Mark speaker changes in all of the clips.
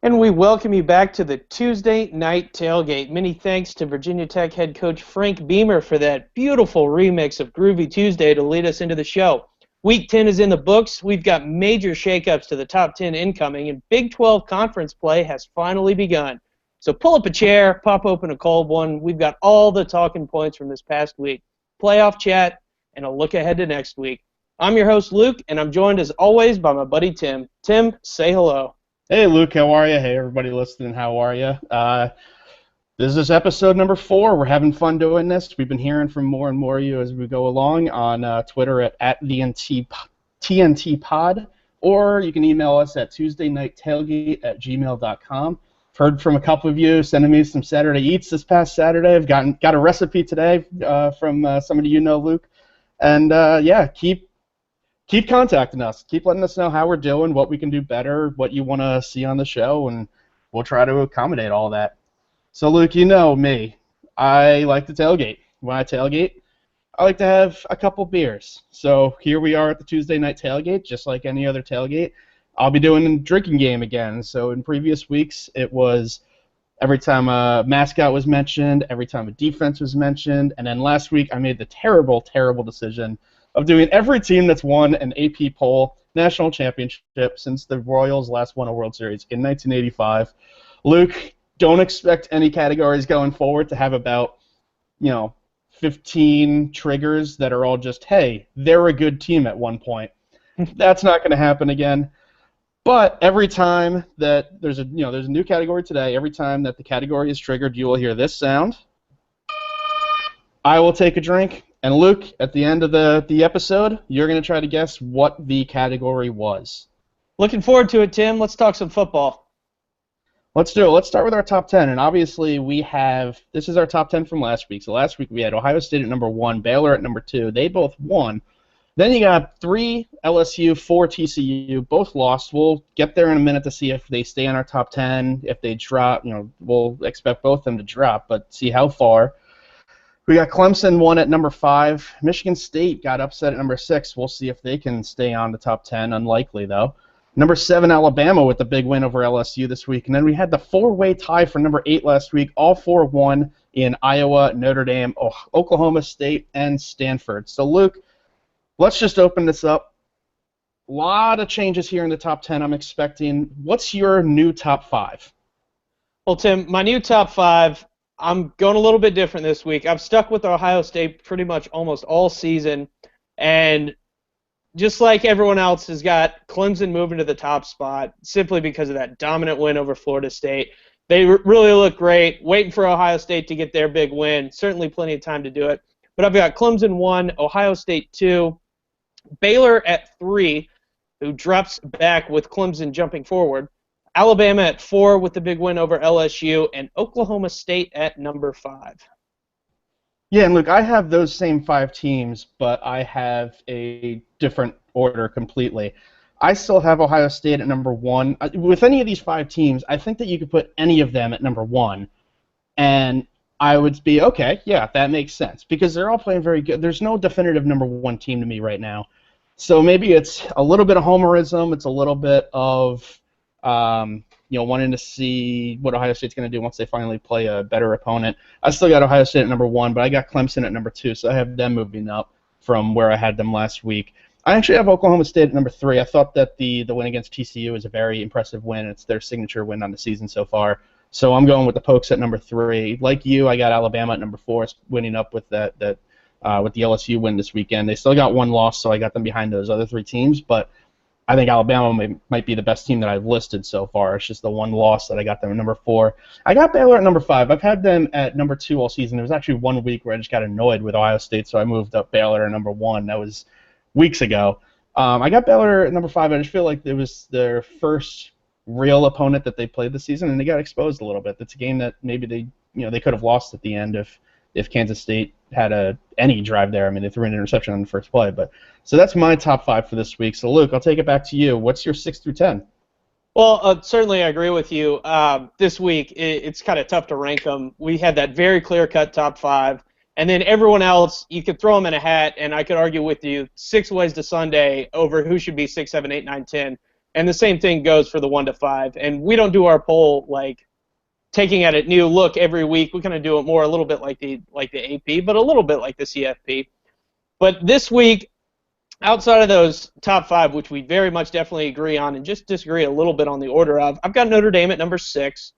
Speaker 1: And we welcome you back to the Tuesday Night Tailgate. Many thanks to Virginia Tech head coach Frank Beamer for that beautiful remix of Groovy Tuesday to lead us into the show. Week 10 is in the books. We've got major shakeups to the top 10 incoming, and Big 12 conference play has finally begun. So pull up a chair, pop open a cold one. We've got all the talking points from this past week, playoff chat, and a look ahead to next week. I'm your host, Luke, and I'm joined as always by my buddy Tim. Tim, say hello.
Speaker 2: Hey, Luke, how are you? Hey, everybody listening, how are you? This is episode number 4. We're having fun doing this. We've been hearing from more and more of you as we go along on Twitter at TNT Pod, or you can email us at TuesdayNightTailgate@gmail.com. I've heard from a couple of you sending me some Saturday eats this past Saturday. I've got a recipe today from somebody you know, Luke. And, keep contacting us. Keep letting us know how we're doing, what we can do better, what you want to see on the show, and we'll try to accommodate all that. So, Luke, you know me. I like to tailgate. When I tailgate, I like to have a couple beers. So here we are at the Tuesday Night Tailgate, just like any other tailgate. I'll be doing a drinking game again. So in previous weeks, it was every time a mascot was mentioned, every time a defense was mentioned, and then last week I made the terrible, terrible decision of doing every team that's won an AP poll national championship since the Royals last won a World Series in 1985. Luke, don't expect any categories going forward to have about, 15 triggers that are all just, hey, they're a good team at one point. That's not going to happen again. But every time that there's a new category today, every time that the category is triggered, you will hear this sound. I will take a drink. And Luke, at the end of the episode, you're going to try to guess what the category was.
Speaker 1: Looking forward to it, Tim. Let's talk some football.
Speaker 2: Let's do it. Let's start with our top 10. And obviously this is our top 10 from last week. So last week we had Ohio State at number 1, Baylor at number 2. They both won. Then you got 3 LSU, 4 TCU, both lost. We'll get there in a minute to see if they stay in our top 10. If they drop, we'll expect both of them to drop, but see how far. We got Clemson won at number 5. Michigan State got upset at number 6. We'll see if they can stay on the top 10. Unlikely, though. Number 7, Alabama with the big win over LSU this week. And then we had the 4-way tie for number 8 last week. All 4 won in Iowa, Notre Dame, Oklahoma State, and Stanford. So, Luke, let's just open this up. A lot of changes here in the top 10 I'm expecting. What's your new top 5?
Speaker 1: Well, Tim, my new top 5... I'm going a little bit different this week. I've stuck with Ohio State pretty much almost all season, and just like everyone else has got Clemson moving to the top spot simply because of that dominant win over Florida State. They really look great, waiting for Ohio State to get their big win. Certainly plenty of time to do it. But I've got Clemson 1, Ohio State 2, Baylor at 3, who drops back with Clemson jumping forward, Alabama at 4 with the big win over LSU, and Oklahoma State at number 5.
Speaker 2: Yeah, and look, I have those same 5 teams, but I have a different order completely. I still have Ohio State at number 1. With any of these 5 teams, I think that you could put any of them at number 1, and I would be, okay, yeah, that makes sense, because they're all playing very good. There's no definitive number 1 team to me right now. So maybe it's a little bit of homerism, it's a little bit of wanting to see what Ohio State's going to do once they finally play a better opponent. I still got Ohio State at number 1, but I got Clemson at number 2, so I have them moving up from where I had them last week. I actually have Oklahoma State at number 3. I thought that the win against TCU was a very impressive win. It's their signature win on the season so far. So I'm going with the Pokes at number 3. Like you, I got Alabama at number 4, winning up with with the LSU win this weekend. They still got 1 loss, so I got them behind those other 3 teams, but I think Alabama might be the best team that I've listed so far. It's just the 1 loss that I got them at number 4. I got Baylor at number 5. I've had them at number 2 all season. There was actually 1 week where I just got annoyed with Ohio State, so I moved up Baylor at number 1. That was weeks ago. I got Baylor at number 5. I just feel like it was their first real opponent that they played this season, and they got exposed a little bit. That's a game that maybe they could have lost at the end if if Kansas State had any drive there. I mean, they threw an interception on the first play. So that's my top 5 for this week. So, Luke, I'll take it back to you. What's your 6 through 10?
Speaker 1: Well, certainly I agree with you. This week, it's kind of tough to rank them. We had that very clear-cut top 5, and then everyone else, you could throw them in a hat, and I could argue with you 6 ways to Sunday over who should be 6, 7, 8, 9, 10. And the same thing goes for the 1 to 5. And we don't do our poll like taking at it new look every week. We kind of do it more a little bit like the AP, but a little bit like the CFP. But this week, outside of those top 5, which we very much definitely agree on and just disagree a little bit on the order of, I've got Notre Dame at number 6.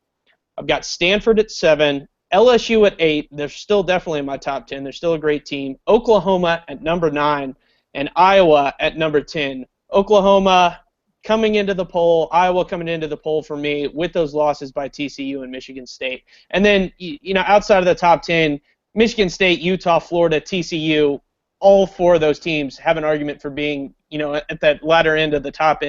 Speaker 1: I've got Stanford at 7. LSU at 8. They're still definitely in my top 10. They're still a great team. Oklahoma at number 9. And Iowa at number 10. Oklahoma coming into the poll, Iowa coming into the poll for me with those losses by TCU and Michigan State. And then, outside of the top 10, Michigan State, Utah, Florida, TCU, all 4 of those teams have an argument for being, at that latter end of the top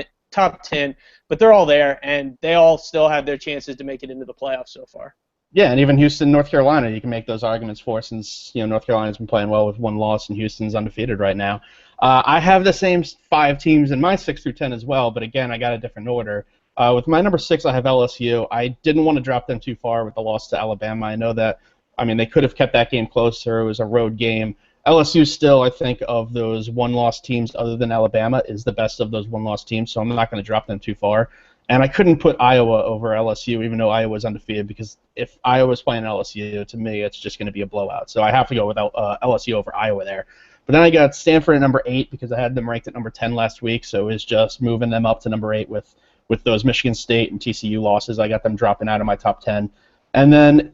Speaker 1: 10, but they're all there, and they all still have their chances to make it into the playoffs so far.
Speaker 2: Yeah, and even Houston, North Carolina, you can make those arguments for, since North Carolina's been playing well with 1 loss, and Houston's undefeated right now. I have the same 5 teams in my 6 through 10 as well, but again, I got a different order. With my number 6, I have LSU. I didn't want to drop them too far with the loss to Alabama. I know that, they could have kept that game closer. It was a road game. LSU still, I think, of those 1-loss teams other than Alabama, is the best of those 1-loss teams, so I'm not going to drop them too far. And I couldn't put Iowa over LSU, even though Iowa's undefeated, because if Iowa's playing LSU, to me, it's just going to be a blowout. So I have to go with LSU over Iowa there. But then I got Stanford at number 8 because I had them ranked at number 10 last week, so it was just moving them up to number 8 with those Michigan State and TCU losses. I got them dropping out of my top 10. And then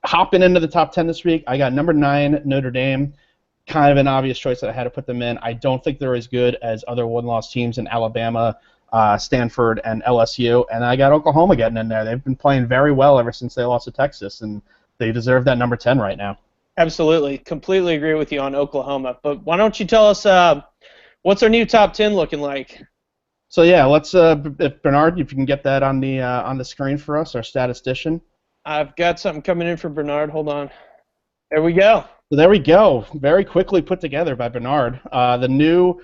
Speaker 2: hopping into the top 10 this week, I got number 9, Notre Dame. Kind of an obvious choice that I had to put them in. I don't think they're as good as other 1-loss teams in Alabama, Stanford, and LSU. And I got Oklahoma getting in there. They've been playing very well ever since they lost to Texas, and they deserve that number 10 right now.
Speaker 1: Absolutely. Completely agree with you on Oklahoma. But why don't you tell us what's our new top 10 looking like?
Speaker 2: So, yeah, let's if Bernard, if you can get that on the screen for us, our statistician.
Speaker 1: I've got something coming in for Bernard. Hold on. There we go.
Speaker 2: So there we go. Very quickly put together by Bernard. The new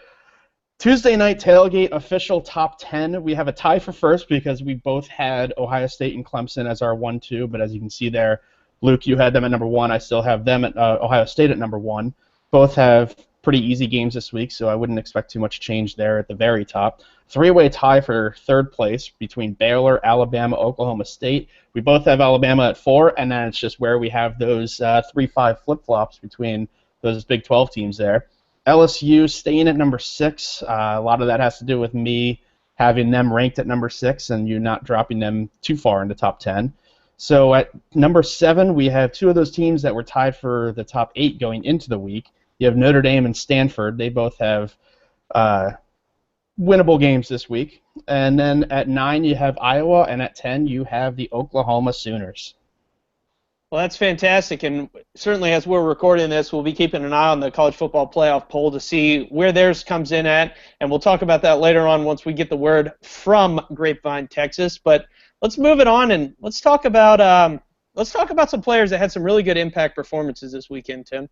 Speaker 2: Tuesday night tailgate official top 10. We have a tie for first because we both had Ohio State and Clemson as our 1-2, but as you can see there, Luke, you had them at number 1. I still have them at Ohio State at number 1. Both have pretty easy games this week, so I wouldn't expect too much change there at the very top. 3-way tie for third place between Baylor, Alabama, Oklahoma State. We both have Alabama at 4, and then it's just where we have those 3-5 flip-flops between those Big 12 teams there. LSU staying at number 6. A lot of that has to do with me having them ranked at number 6 and you not dropping them too far in the top 10. So at number 7, we have 2 of those teams that were tied for the top 8 going into the week. You have Notre Dame and Stanford. They both have winnable games this week. And then at 9, you have Iowa, and at 10, you have the Oklahoma Sooners.
Speaker 1: Well, that's fantastic, and certainly as we're recording this, we'll be keeping an eye on the college football playoff poll to see where theirs comes in at, and we'll talk about that later on once we get the word from Grapevine, Texas. But let's move it on, and let's talk about some players that had some really good impact performances this weekend, Tim.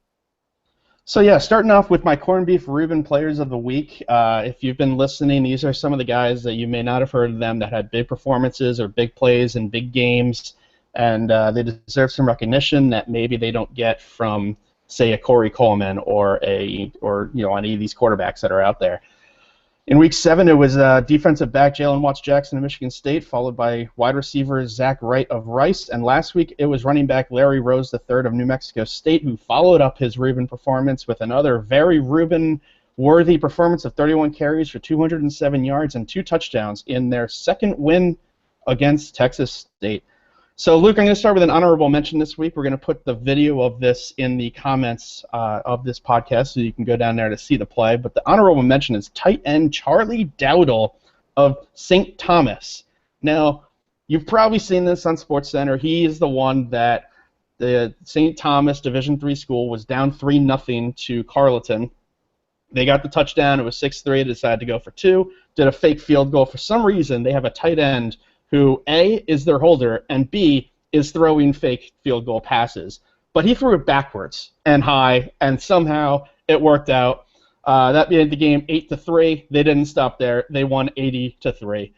Speaker 2: So, yeah, starting off with my corned beef Reuben players of the week. If you've been listening, these are some of the guys that you may not have heard of them that had big performances or big plays in big games, and they deserve some recognition that maybe they don't get from, say, a Corey Coleman or any of these quarterbacks that are out there. In Week 7, it was defensive back Jalen Watts-Jackson of Michigan State, followed by wide receiver Zach Wright of Rice, and last week it was running back Larry Rose III of New Mexico State, who followed up his Reuben performance with another very Reuben-worthy performance of 31 carries for 207 yards and 2 touchdowns in their second win against Texas State. So, Luke, I'm going to start with an honorable mention this week. We're going to put the video of this in the comments of this podcast so you can go down there to see the play. But the honorable mention is tight end Charlie Dowdle of St. Thomas. Now, you've probably seen this on SportsCenter. He is the one that the St. Thomas Division III school was down 3-0 to Carleton. They got the touchdown. It was 6-3. They decided to go for 2. Did a fake field goal. For some reason, they have a tight end who, A, is their holder, and B, is throwing fake field goal passes. but he threw it backwards and high, and somehow it worked out. That made the game 8-3. They didn't stop there. They won 80-3.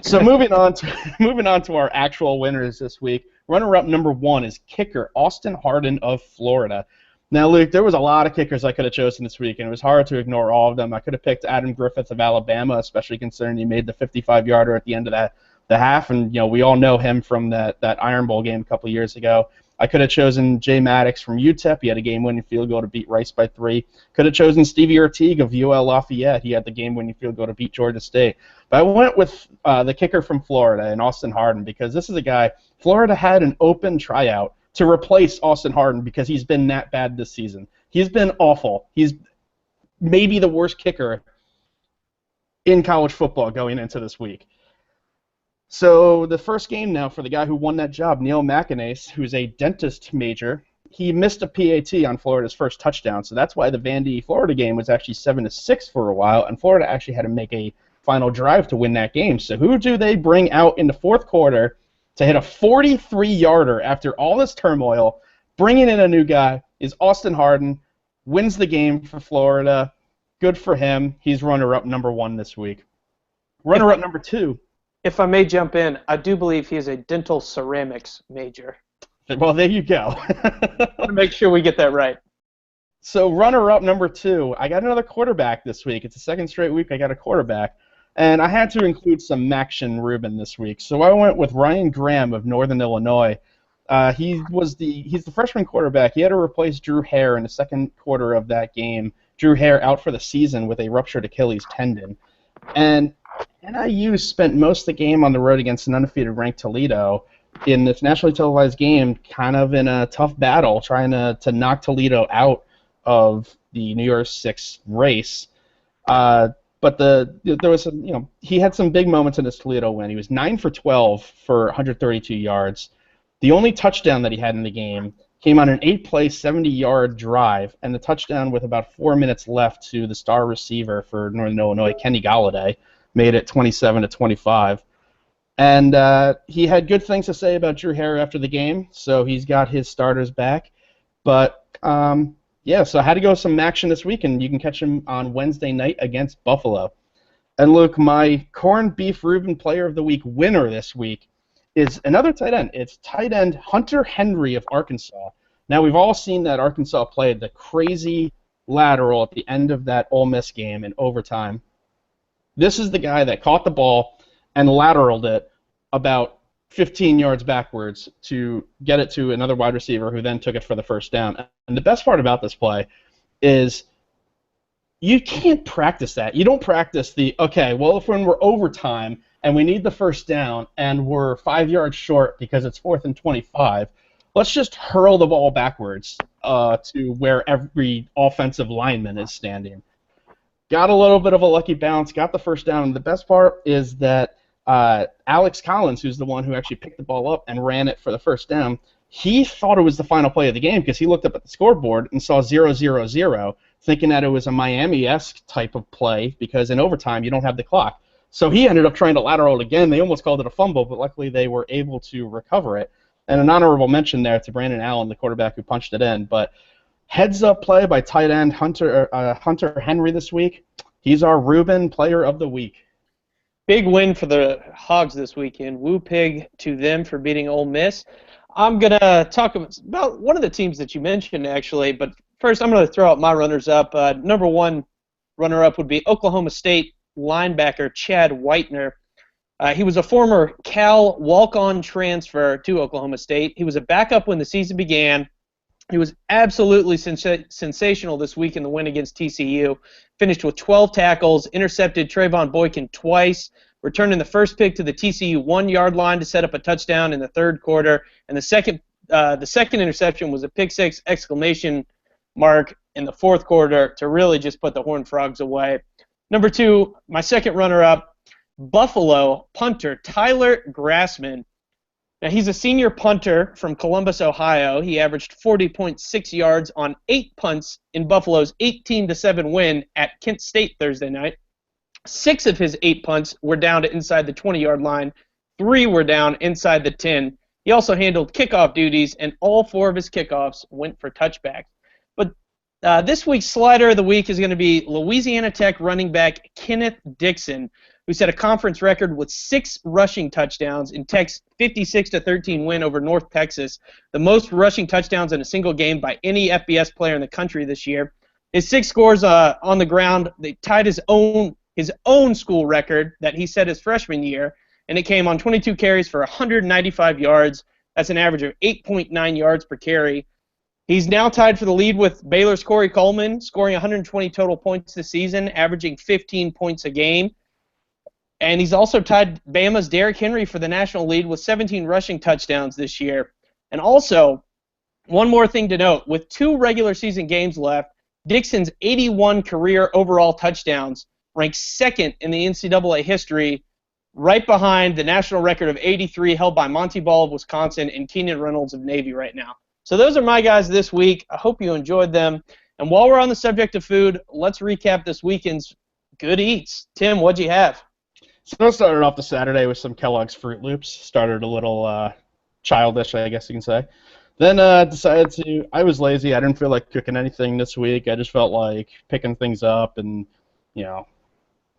Speaker 2: So moving on to our actual winners this week. Runner-up number 1 is kicker Austin Hardin of Florida. Now, Luke, there was a lot of kickers I could have chosen this week, and it was hard to ignore all of them. I could have picked Adam Griffith of Alabama, especially considering he made the 55-yarder at the end of the half, and we all know him from that Iron Bowl game a couple of years ago. I could have chosen Jay Maddox from UTEP. He had a game-winning field goal to beat Rice by 3. Could have chosen Stevie Ortigue of UL Lafayette. He had the game-winning field goal to beat Georgia State. But I went with the kicker from Florida, and Austin Hardin, because this is a guy, Florida had an open tryout to replace Austin Hardin because he's been that bad this season. He's been awful. He's maybe the worst kicker in college football going into this week. So the first game now for the guy who won that job, Neil McInnes, who's a dentist major, he missed a PAT on Florida's first touchdown. So that's why the Vandy-Florida game was actually 7-6 for a while, and Florida actually had to make a final drive to win that game. So who do they bring out in the fourth quarter to hit a 43-yarder after all this turmoil? Bringing in a new guy is Austin Hardin, wins the game for Florida. Good for him. He's runner-up number 1 this week. Runner-up number 2.
Speaker 1: If I may jump in, I do believe he is a dental ceramics major.
Speaker 2: Well, there you go.
Speaker 1: I want to make sure we get that right.
Speaker 2: So runner-up number 2, I got another quarterback this week. It's the second straight week I got a quarterback. And I had to include some Maction Reuben this week. So I went with Ryan Graham of Northern Illinois. He's the freshman quarterback. He had to replace Drew Hare in the second quarter of that game. Drew Hare out for the season with a ruptured Achilles tendon. And NIU spent most of the game on the road against an undefeated ranked Toledo in this nationally televised game, kind of in a tough battle, trying to knock Toledo out of the New Year's Six race. But there was some, he had some big moments in this Toledo win. He was 9 for 12 for 132 yards. The only touchdown that he had in the game came on an 8-play, 70-yard drive, and the touchdown with about 4 minutes left to the star receiver for Northern Illinois, Kenny Galladay, made it 27-25. And he had good things to say about Drew Hare after the game, so he's got his starters back. But so I had to go with some action this week, and you can catch him on Wednesday night against Buffalo. And look, my corned beef Reuben Player of the Week winner this week is another tight end. It's tight end Hunter Henry of Arkansas. Now, we've all seen that Arkansas played the crazy lateral at the end of that Ole Miss game in overtime. This is the guy that caught the ball and lateraled it about 15 yards backwards to get it to another wide receiver who then took it for the first down. And the best part about this play is you can't practice that. You don't practice if when we're overtime and we need the first down and we're 5 yards short because it's 4th and 25, let's just hurl the ball backwards to where every offensive lineman is standing. Got a little bit of a lucky bounce, got the first down, and the best part is that Alex Collins, who's the one who actually picked the ball up and ran it for the first down, he thought it was the final play of the game because he looked up at the scoreboard and saw 0-0-0, thinking that it was a Miami-esque type of play because in overtime you don't have the clock. So he ended up trying to lateral it again. They almost called it a fumble, but luckily they were able to recover it. And an honorable mention there to Brandon Allen, the quarterback who punched it in. But heads-up play by tight end Hunter Henry this week. He's our Reuben Player of the Week.
Speaker 1: Big win for the Hogs this weekend. Woo pig to them for beating Ole Miss. I'm going to talk about one of the teams that you mentioned, actually. But first, I'm going to throw out my runners-up. Number 1 runner-up would be Oklahoma State linebacker Chad Whitener. He was a former Cal walk-on transfer to Oklahoma State. He was a backup when the season began. He was absolutely sensational this week in the win against TCU. Finished with 12 tackles, intercepted Trayvon Boykin twice, returning the first pick to the TCU 1-yard line to set up a touchdown in the third quarter. And the second interception was a pick six exclamation mark in the fourth quarter to really just put the Horned Frogs away. Number 2, my second runner-up, Buffalo punter Tyler Grassman. Now, he's a senior punter from Columbus, Ohio. He averaged 40.6 yards on 8 punts in Buffalo's 18-7 win at Kent State Thursday night. 6 of his 8 punts were down to inside the 20-yard line. 3 were down inside the 10. He also handled kickoff duties, and all 4 of his kickoffs went for touchbacks. But this week's slider of the week is going to be Louisiana Tech running back Kenneth Dixon, who set a conference record with 6 rushing touchdowns in Tech's 56-13 win over North Texas, the most rushing touchdowns in a single game by any FBS player in the country this year. His 6 scores on the ground, they tied his own school record that he set his freshman year, and it came on 22 carries for 195 yards. That's an average of 8.9 yards per carry. He's now tied for the lead with Baylor's Corey Coleman, scoring 120 total points this season, averaging 15 points a game. And he's also tied Bama's Derrick Henry for the national lead with 17 rushing touchdowns this year. And also, one more thing to note, with 2 regular season games left, Dixon's 81 career overall touchdowns ranks 2nd in the NCAA history, right behind the national record of 83 held by Monty Ball of Wisconsin and Keenan Reynolds of Navy right now. So those are my guys this week. I hope you enjoyed them. And while we're on the subject of food, let's recap this weekend's good eats. Tim, what'd you have?
Speaker 2: So I started off the Saturday with some Kellogg's Fruit Loops. Started a little childish, I guess you can say. Then I was lazy. I didn't feel like cooking anything this week. I just felt like picking things up and,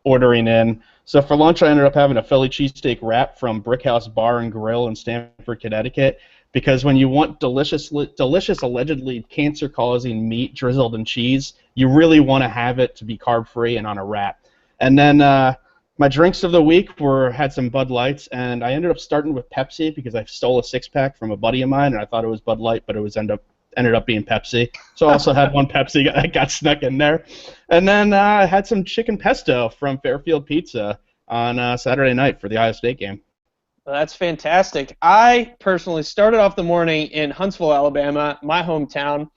Speaker 2: ordering in. So for lunch, I ended up having a Philly cheesesteak wrap from Brickhouse Bar and Grill in Stanford, Connecticut, because when you want delicious, allegedly cancer-causing meat drizzled in cheese, you really want to have it to be carb-free and on a wrap. And then my drinks of the week had some Bud Lights, and I ended up starting with Pepsi because I stole a 6-pack from a buddy of mine, and I thought it was Bud Light, but it ended up being Pepsi. So I also had one Pepsi that got snuck in there. And then I had some chicken pesto from Fairfield Pizza on Saturday night for the Ohio State game.
Speaker 1: Well, that's fantastic. I personally started off the morning in Huntsville, Alabama, my hometown.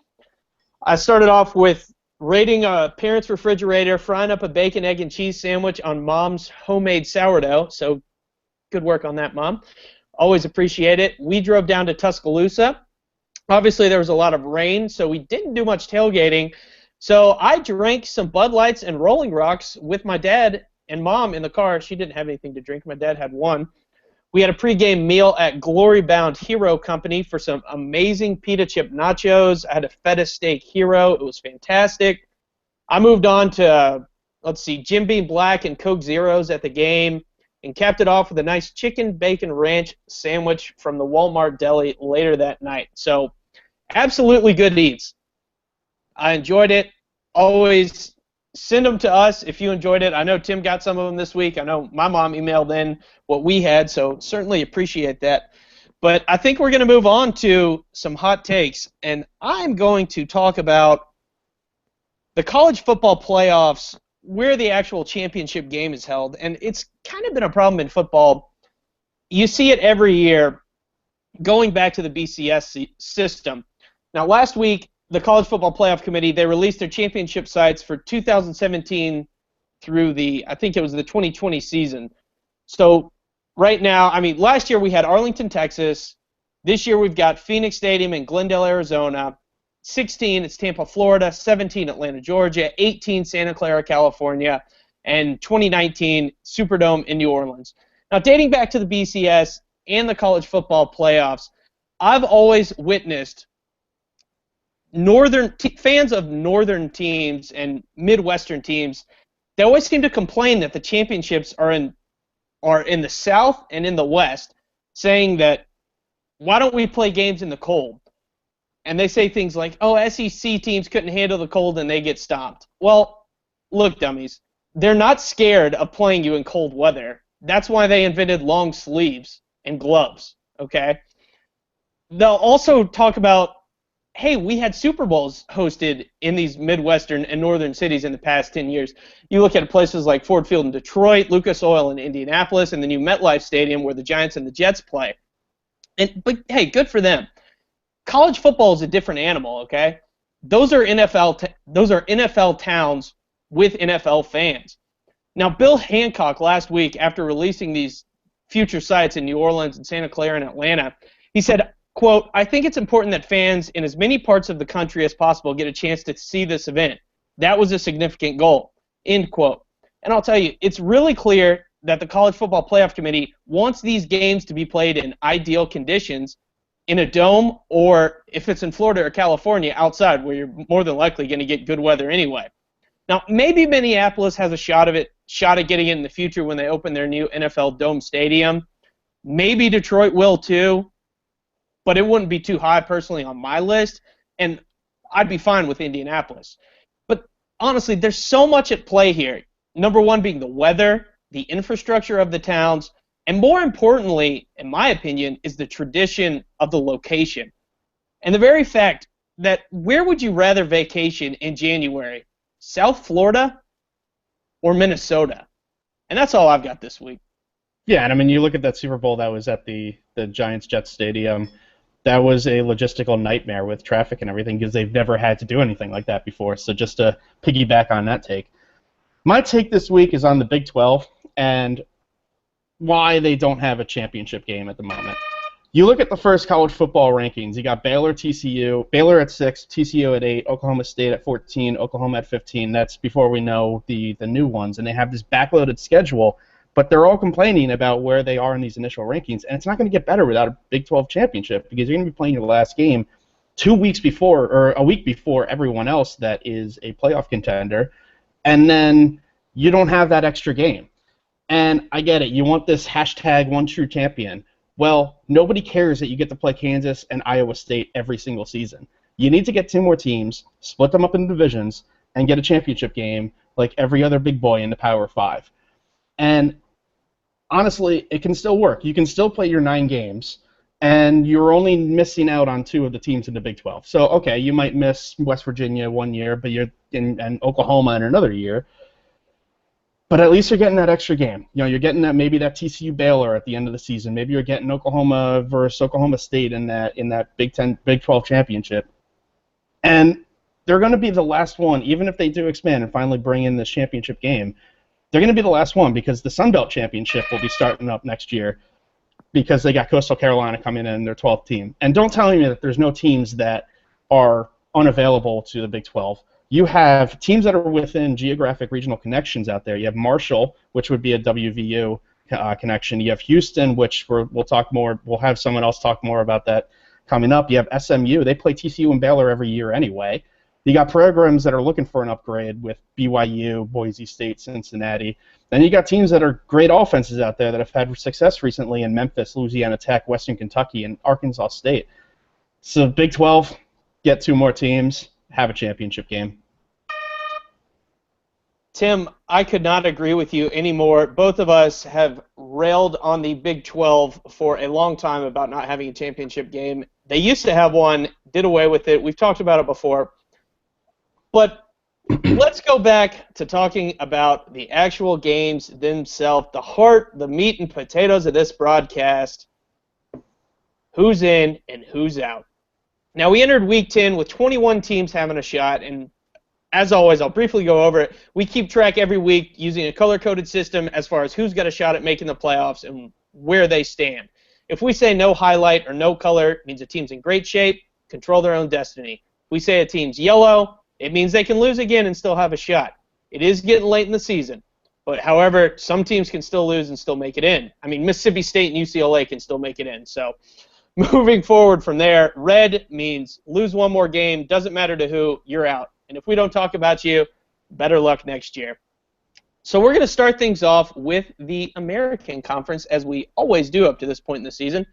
Speaker 1: I started off with raiding a parent's refrigerator, frying up a bacon, egg, and cheese sandwich on Mom's homemade sourdough. So good work on that, Mom. Always appreciate it. We drove down to Tuscaloosa. Obviously, there was a lot of rain, so we didn't do much tailgating. So I drank some Bud Lights and Rolling Rocks with my dad and Mom in the car. She didn't have anything to drink. My dad had one. We had a pregame meal at Glory Bound Hero Company for some amazing pita chip nachos. I had a feta steak hero. It was fantastic. I moved on to, Jim Beam Black and Coke Zeros at the game, and capped it off with a nice chicken bacon ranch sandwich from the Walmart deli later that night. So absolutely good eats. I enjoyed it. Always send them to us if you enjoyed it. I know Tim got some of them this week. I know my mom emailed in what we had, so certainly appreciate that. But I think we're going to move on to some hot takes, and I'm going to talk about the college football playoffs, where the actual championship game is held. And it's kind of been a problem in football. You see it every year going back to the BCS system. Now, last week, the College Football Playoff Committee, they released their championship sites for 2017 through the 2020 season. So right now, last year we had Arlington, Texas. This year we've got Phoenix Stadium in Glendale, Arizona. 16, it's Tampa, Florida. 17, Atlanta, Georgia. 18, Santa Clara, California. And 2019, Superdome in New Orleans. Now, dating back to the BCS and the college football playoffs, I've always witnessed fans of northern teams and midwestern teams. They always seem to complain that the championships are in the South and in the West, saying that why don't we play games in the cold? And they say things like, SEC teams couldn't handle the cold and they get stomped. Well, look, dummies, they're not scared of playing you in cold weather. That's why they invented long sleeves and gloves, okay? They'll also talk about, hey, we had Super Bowls hosted in these Midwestern and Northern cities in the past 10 years. You look at places like Ford Field in Detroit, Lucas Oil in Indianapolis, and the new MetLife Stadium where the Giants and the Jets play. But hey, good for them. College football is a different animal, okay? Those are NFL towns with NFL fans. Now, Bill Hancock last week, after releasing these future sites in New Orleans and Santa Clara and Atlanta, he said, quote, "I think it's important that fans in as many parts of the country as possible get a chance to see this event. That was a significant goal," end quote. And I'll tell you, it's really clear that the College Football Playoff Committee wants these games to be played in ideal conditions, in a dome, or if it's in Florida or California, outside, where you're more than likely going to get good weather anyway. Now, maybe Minneapolis has a shot at getting it in the future when they open their new NFL Dome Stadium. Maybe Detroit will too, but it wouldn't be too high personally on my list, and I'd be fine with Indianapolis. But honestly, there's so much at play here. Number one being the weather, the infrastructure of the towns, and more importantly, in my opinion, is the tradition of the location. And the very fact that where would you rather vacation in January? South Florida or Minnesota? And that's all I've got this week.
Speaker 2: Yeah, and I mean, you look at that Super Bowl that was at the Giants-Jets Stadium. That was a logistical nightmare with traffic and everything because they've never had to do anything like that before. So just to piggyback on that take. My take this week is on the Big 12 and why they don't have a championship game at the moment. You look at the first college football rankings. You got Baylor, TCU, Baylor at 6, TCU at 8, Oklahoma State at 14, Oklahoma at 15. That's before we know the new ones. And they have this backloaded schedule, but they're all complaining about where they are in these initial rankings. And it's not going to get better without a Big 12 championship because you're going to be playing your last game 2 weeks before or a week before everyone else that is a playoff contender. And then you don't have that extra game. And I get it. You want this hashtag one true champion. Well, nobody cares that you get to play Kansas and Iowa State every single season. You need to get 2 more teams, split them up into divisions, and get a championship game like every other big boy in the Power 5. And honestly, it can still work. You can still play your 9 games, and you're only missing out on 2 of the teams in the Big 12. So, okay, you might miss West Virginia 1 year, but you're in Oklahoma in another year. But at least you're getting that extra game. You know, you're getting that maybe that TCU Baylor at the end of the season. Maybe you're getting Oklahoma versus Oklahoma State in that Big 12 championship. And they're going to be the last one, even if they do expand and finally bring in this championship game. They're going to be the last one because the Sun Belt Championship will be starting up next year because they got Coastal Carolina coming in their 12th team. And don't tell me that there's no teams that are unavailable to the Big 12. You have teams that are within geographic regional connections out there. You have Marshall, which would be a WVU connection. You have Houston, which we'll talk more. We'll have someone else talk more about that coming up. You have SMU. They play TCU and Baylor every year anyway. You got programs that are looking for an upgrade with BYU, Boise State, Cincinnati. Then you got teams that are great offenses out there that have had success recently in Memphis, Louisiana Tech, Western Kentucky, and Arkansas State. So Big 12, get 2 more teams. Have a championship game.
Speaker 1: Tim, I could not agree with you anymore. Both of us have railed on the Big 12 for a long time about not having a championship game. They used to have one, did away with it. We've talked about it before. But let's go back to talking about the actual games themselves, the heart, the meat and potatoes of this broadcast. Who's in and who's out? Now, we entered Week 10 with 21 teams having a shot, and as always, I'll briefly go over it. We keep track every week using a color-coded system as far as who's got a shot at making the playoffs and where they stand. If we say no highlight or no color, it means a team's in great shape, control their own destiny. If we say a team's yellow, it means they can lose again and still have a shot. It is getting late in the season, but however, some teams can still lose and still make it in. I mean, Mississippi State and UCLA can still make it in, so moving forward from there, red means lose 1 more game, doesn't matter to who, you're out. And if we don't talk about you, better luck next year. So we're going to start things off with the American Conference, as we always do up to this point in the season.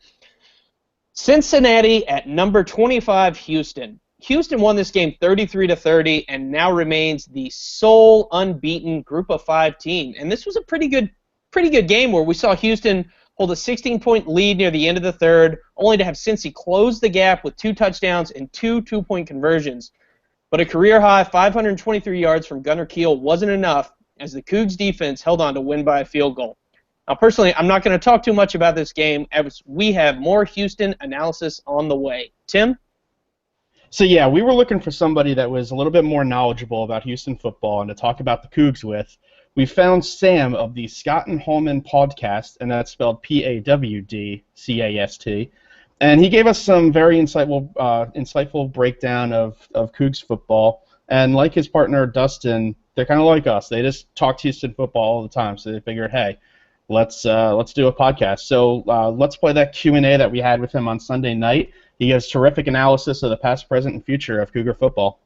Speaker 1: Cincinnati at number 25, Houston. Houston won this game 33-30 and now remains the sole unbeaten Group of 5 team. And this was a pretty good game where we saw Houston hold a 16-point lead near the end of the third, only to have Cincy close the gap with 2 touchdowns and 2 two-point conversions. But a career-high 523 yards from Gunnar Kiel wasn't enough as the Cougs defense held on to win by a field goal. Now, personally, I'm not going to talk too much about this game as we have more Houston analysis on the way. Tim?
Speaker 2: So, yeah, we were looking for somebody that was a little bit more knowledgeable about Houston football and to talk about the Cougs with. We found Sam of the Scott and Holman Pawdcast, and that's spelled Pawdcast, and he gave us some very insightful breakdown of Cougs football. And like his partner Dustin, they're kind of like us. They just talk Houston football all the time, so they figured, hey, let's do a podcast. So let's play that Q&A that we had with him on Sunday night. He gives terrific analysis of the past, present, and future of Cougar football.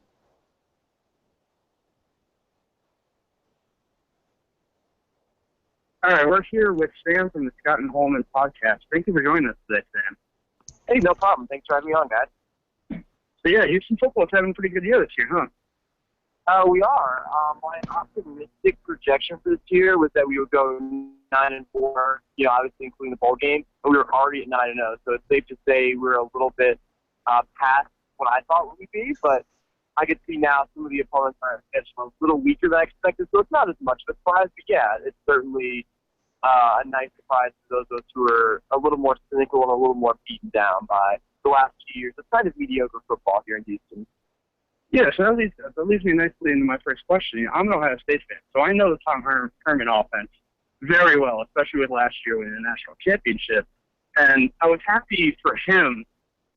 Speaker 3: All right, we're here with Sam from the Scott and Holman Pawdcast. Thank you for joining us today, Sam.
Speaker 4: Hey, no problem. Thanks for having me on, guys.
Speaker 3: So, yeah, Houston football is having a pretty good year this year, huh?
Speaker 4: We are. My optimistic projection for this year was that we would go 9-4, obviously including the bowl game, but we were already at 9-0, so it's safe to say we're a little bit past what I thought we would be, but I could see now some of the opponents are a little weaker than I expected, so it's not as much of a surprise, but yeah, it's certainly a nice surprise to those of us who are a little more cynical and a little more beaten down by the last 2 years of kind of mediocre football here in Houston.
Speaker 3: Yeah, so that leads me nicely into my first question. I'm an Ohio State fan, so I know the Tom Herman offense very well, especially with last year winning the national championship. And I was happy for him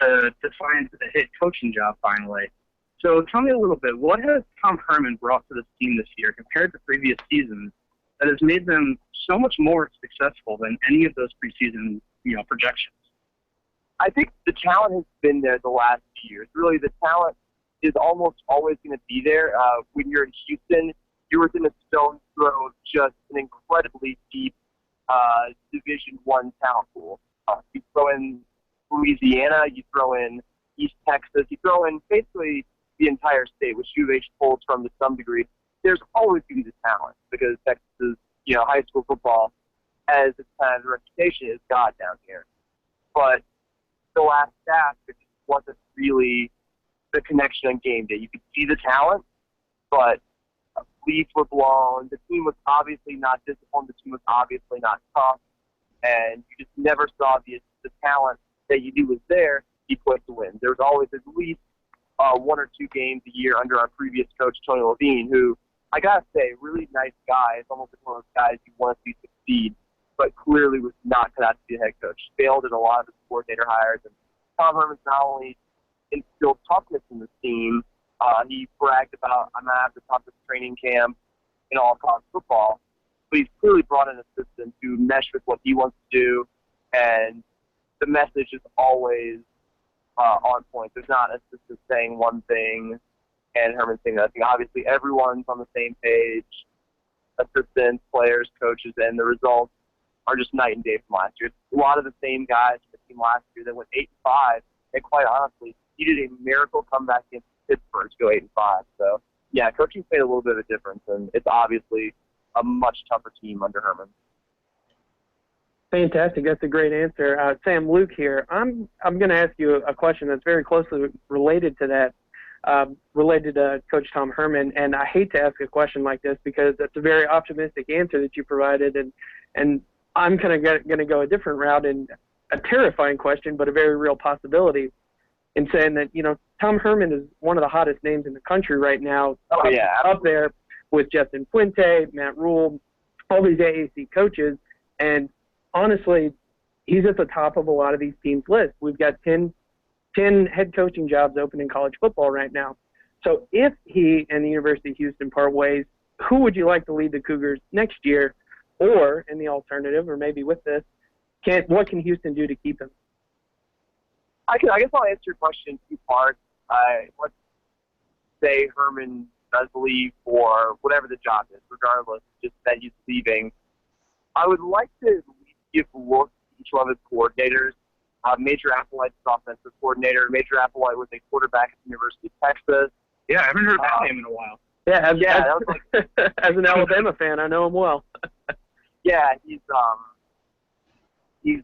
Speaker 3: to find the head coaching job finally. So tell me a little bit, what has Tom Herman brought to this team this year compared to previous seasons that has made them so much more successful than any of those preseason projections?
Speaker 4: I think the talent has been there the last few years. Really, the talent is almost always going to be there. When you're in Houston, you're within a stone's throw of just an incredibly deep Division I talent pool. You throw in Louisiana, you throw in East Texas, you throw in basically the entire state, which UH pulls from to some degree. There's always going to be the talent because Texas, high school football, as its kind of reputation, is God down here. But the last staff, it just wasn't really the connection on game day. You could see the talent, but leads were blown. The team was obviously not disciplined. The team was obviously not tough. And you just never saw the talent that you knew was there be quick to win. There was always at least 1 or 2 games a year under our previous coach, Tony Levine, who, I got to say, really nice guy. It's almost like one of those guys you want to see succeed, but clearly was not cut out to be a head coach. Failed at a lot of his coordinator hires. And Tom Herman's not only instilled toughness in the team. He bragged about, I'm going to have the toughest training camp in all college football. But he's clearly brought in assistants who mesh with what he wants to do, and the message is always on point. There's not assistants saying one thing and Herman saying another thing. Obviously, everyone's on the same page, assistants, players, coaches, and the results are just night and day from last year. It's a lot of the same guys from the team last year that went 8-5, and quite honestly, he did a miracle comeback against Pittsburgh to go 8-5. So, yeah, coaching's made a little bit of a difference, and it's obviously a much tougher team under Herman.
Speaker 1: Fantastic. That's a great answer. Sam, Luke here. I'm going to ask you a question that's very closely related to that, related to Coach Tom Herman. And I hate to ask a question like this because that's a very optimistic answer that you provided. And I'm kind of going to go a different route and a terrifying question, but a very real possibility in saying that, Tom Herman is one of the hottest names in the country right now.
Speaker 4: Oh, yeah.
Speaker 1: Up there with Justin Fuente, Matt Rule, all these AAC coaches. And honestly, he's at the top of a lot of these teams' lists. We've got 10 head coaching jobs open in college football right now. So if he and the University of Houston part ways, who would you like to lead the Cougars next year? Or, in the alternative, or maybe with this, what can Houston do to keep him?
Speaker 4: I guess I'll answer your question in 2 parts. Let's say Herman does leave for whatever the job is, regardless, just that he's leaving. I would like to at least give a look at each one of his coordinators. Major Applewhite's offensive coordinator. Major Applewhite was a quarterback at the University of Texas.
Speaker 3: Yeah, I haven't heard that name in a while.
Speaker 1: Yeah,
Speaker 4: that was like,
Speaker 1: as an Alabama fan, I know him well.
Speaker 4: Yeah, he's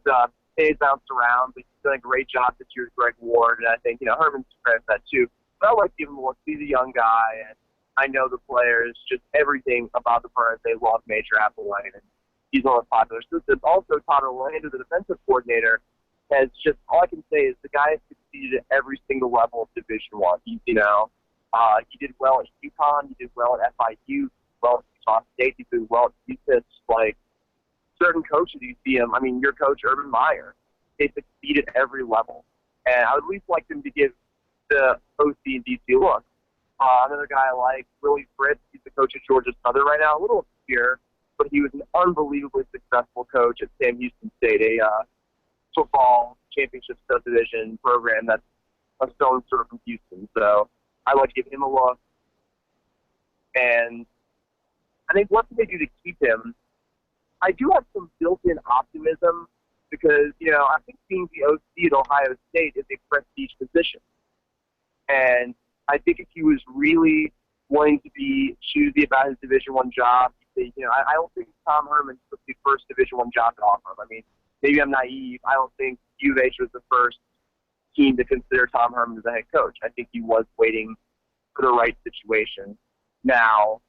Speaker 4: bounced around, but he's done a great job this year with Greg Ward, and I think Herman's credit that too. But I like to give him a look. He's a young guy, and I know the players, just everything about the players. They love Major Applewhite, and he's one of the popular assistants. Also, Todd Orlando, the defensive coordinator, has just all I can say is the guy has succeeded at every single level of Division I. He did well at UConn, he did well at FIU, he did well at Utah State, he did well at UCLA. Like certain coaches, you see him. I mean, your coach Urban Meyer, they succeed at every level, and I would at least like them to give the OC and DC a look. Another guy I like, Willie Fritz, he's the coach at Georgia Southern right now, a little obscure, but he was an unbelievably successful coach at Sam Houston State, football championship subdivision program that's a stone's throw from Houston. So I like to give him a look. And I think what can they do to keep him? I do have some built-in optimism because, I think being the OC at Ohio State is a prestige position. And I think if he was really wanting to be choosy about his Division I job, I don't think Tom Herman took the first Division I job to offer him. I mean, maybe I'm naive. I don't think U of H was the first team to consider Tom Herman as a head coach. I think he was waiting for the right situation. Now,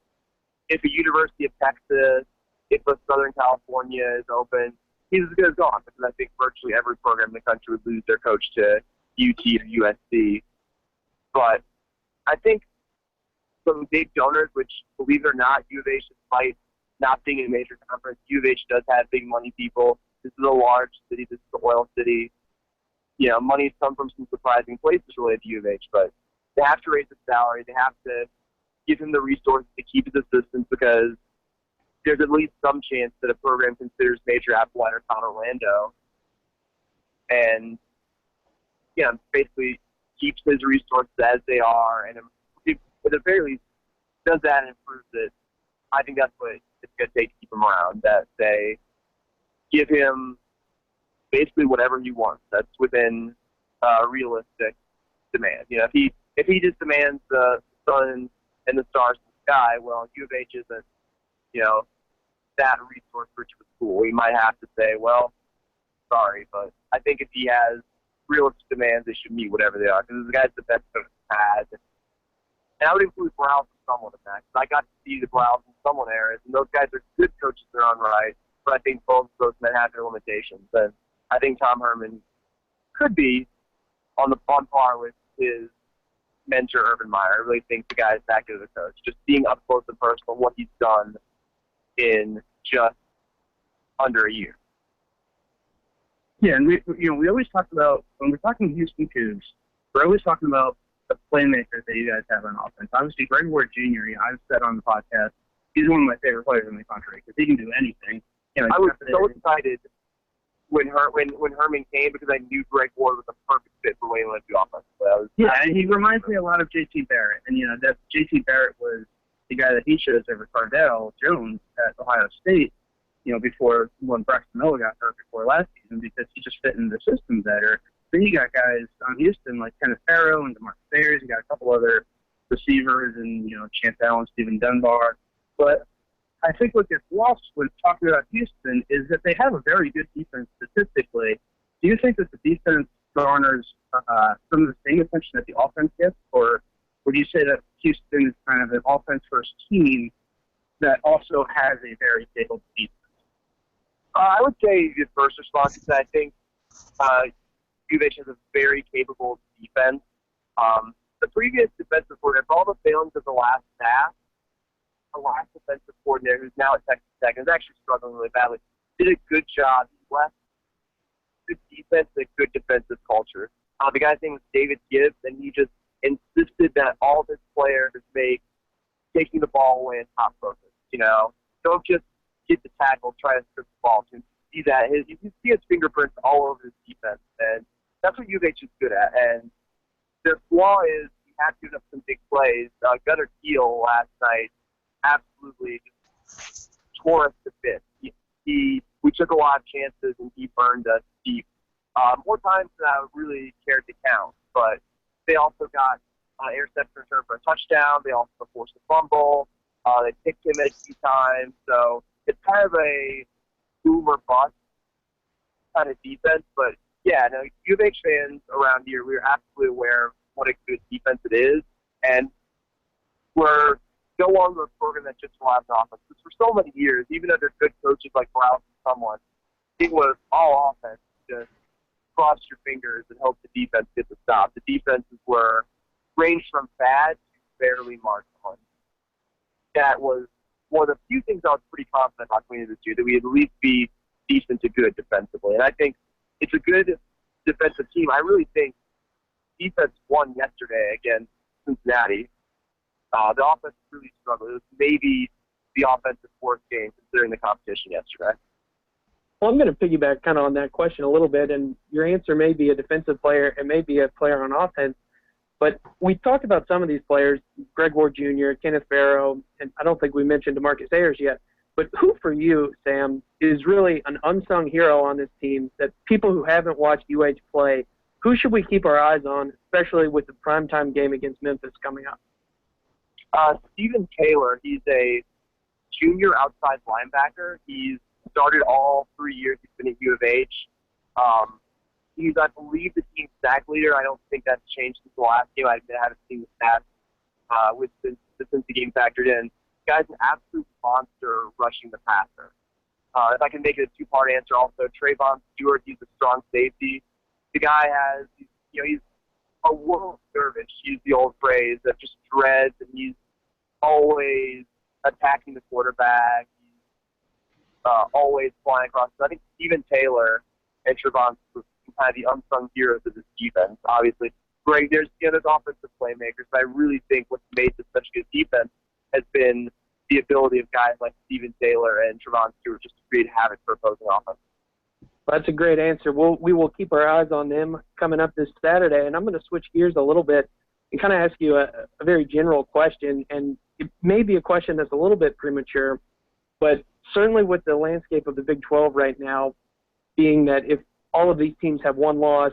Speaker 4: if a University of Texas, if a Southern California is open, he's as good as gone because I think virtually every program in the country would lose their coach to UT or USC. But I think some big donors, which, believe it or not, U of H, despite not being in a major conference, U of H does have big money people. This is a large city. This is the oil city. Money's come from some surprising places related to U of H, but they have to raise his salary. They have to give him the resources to keep his assistants because there's at least some chance that a program considers Major Applewhite or Con Orlando. And, basically keeps his resources as they are, and at the very least does that and improves it. I think that's what it's going to take to keep him around, that they give him basically whatever he wants. That's within realistic demand. If he just demands the sun and the stars in the sky, well, U of H isn't, that resource-rich of a school. We might have to say, well, sorry, but I think if he has realistic demands, they should meet whatever they are, because this guy's the best coach he's had. And I would include Browse and someone in that, because I got to see the Browse and someone eras, and those guys are good coaches in their own right, but I think both of those men have their limitations. And I think Tom Herman could be on par with his mentor, Urban Meyer. I really think the guy is that good as a coach. Just being up close and personal, what he's done in just under a year.
Speaker 3: Yeah, and we always talk about, when we're talking Houston Cougs, we're always talking about the playmakers that you guys have on offense. Obviously, Greg Ward Jr., I've said on the podcast, he's one of my favorite players in the country because he can do anything.
Speaker 4: I was so excited when Herman came because I knew Greg Ward was a perfect fit for Wayne Lindsay offense.
Speaker 3: And he reminds me a lot of J.T. Barrett. And, that J.T. Barrett was the guy that he chose over Cardell Jones at Ohio State, before when Braxton Miller got hurt before last season because he just fit in the system better. Then you got guys on Houston like Kenneth Farrow and DeMarcus Sayers. You got a couple other receivers and, Chance Allen, Stephen Dunbar. But I think what gets lost when talking about Houston is that they have a very good defense statistically. Do you think that the defense garners some of the same attention that the offense gets, or would you say that Houston is kind of an offense-first team that also has a very capable defense?
Speaker 4: I would say the first response is that I think U of H has a very capable defense. The previous defensive coordinator, for all the failings of the last staff, the last defensive coordinator, who's now at Texas Tech and is actually struggling really badly, did a good job. He left good defense and a good defensive culture. The guy's name was David Gibbs, and he just insisted that all of his players make taking the ball away and top focus. Don't just get the tackle, try to strip the ball. You see that you can see his fingerprints all over his defense, and that's what U of H is good at. And their flaw is he has given up some big plays. Gunnar Kiel last night absolutely just tore us to bits. We took a lot of chances, and he burned us deep. More times than I would really care to count, but they also got interception return for a touchdown. They also forced a fumble. They picked him at a few times. So it's kind of a boom or bust kind of defense. But, yeah, no, U of H fans around here, we're absolutely aware of what a good defense it is. And we're no longer a program that just relies on offense. Because for so many years, even under good coaches like Browse and someone, it was all offense. Just cross your fingers and hope the defense gets a stop. The defenses were ranged from bad to barely marginal. That was one of the few things I was pretty confident about going into this year, that we at least be decent to good defensively. And I think it's a good defensive team. I really think defense won yesterday against Cincinnati. The offense really struggled. It was maybe the offensive worst game considering the competition yesterday.
Speaker 5: Well, I'm going to piggyback kind of on that question a little bit, and your answer may be a defensive player, it may be a player on offense. But we talked about some of these players, Greg Ward Jr., Kenneth Farrow, and I don't think we mentioned DeMarcus Ayers yet. But who for you, Sam, is really an unsung hero on this team that people who haven't watched UH play, who should we keep our eyes on, especially with the primetime game against Memphis coming up?
Speaker 4: Stephen Taylor, he's a junior outside linebacker. He's started all 3 years he's been at U of H. He's, I believe, the team sack leader. I don't think that's changed since the last game. I haven't seen the stats since the game factored in. The guy's an absolute monster rushing the passer. If I can make it a two-part answer also, Trayvon Stewart, he's a strong safety. The guy has, he's a world service. Use the old phrase that just dreads, and he's always attacking the quarterback. He's always flying across. So I think Stephen Taylor and Trayvon Stewart are kind of the unsung heroes of this defense. Obviously, great. There's offensive playmakers, but I really think what's made this such a good defense has been the ability of guys like Stephen Taylor and Trayvon Stewart just to create havoc for opposing offense.
Speaker 5: Well, that's a great answer. We will keep our eyes on them coming up this Saturday, and I'm going to switch gears a little bit and kind of ask you a very general question, and it may be a question that's a little bit premature, but certainly with the landscape of the Big 12 right now, being that if all of these teams have one loss,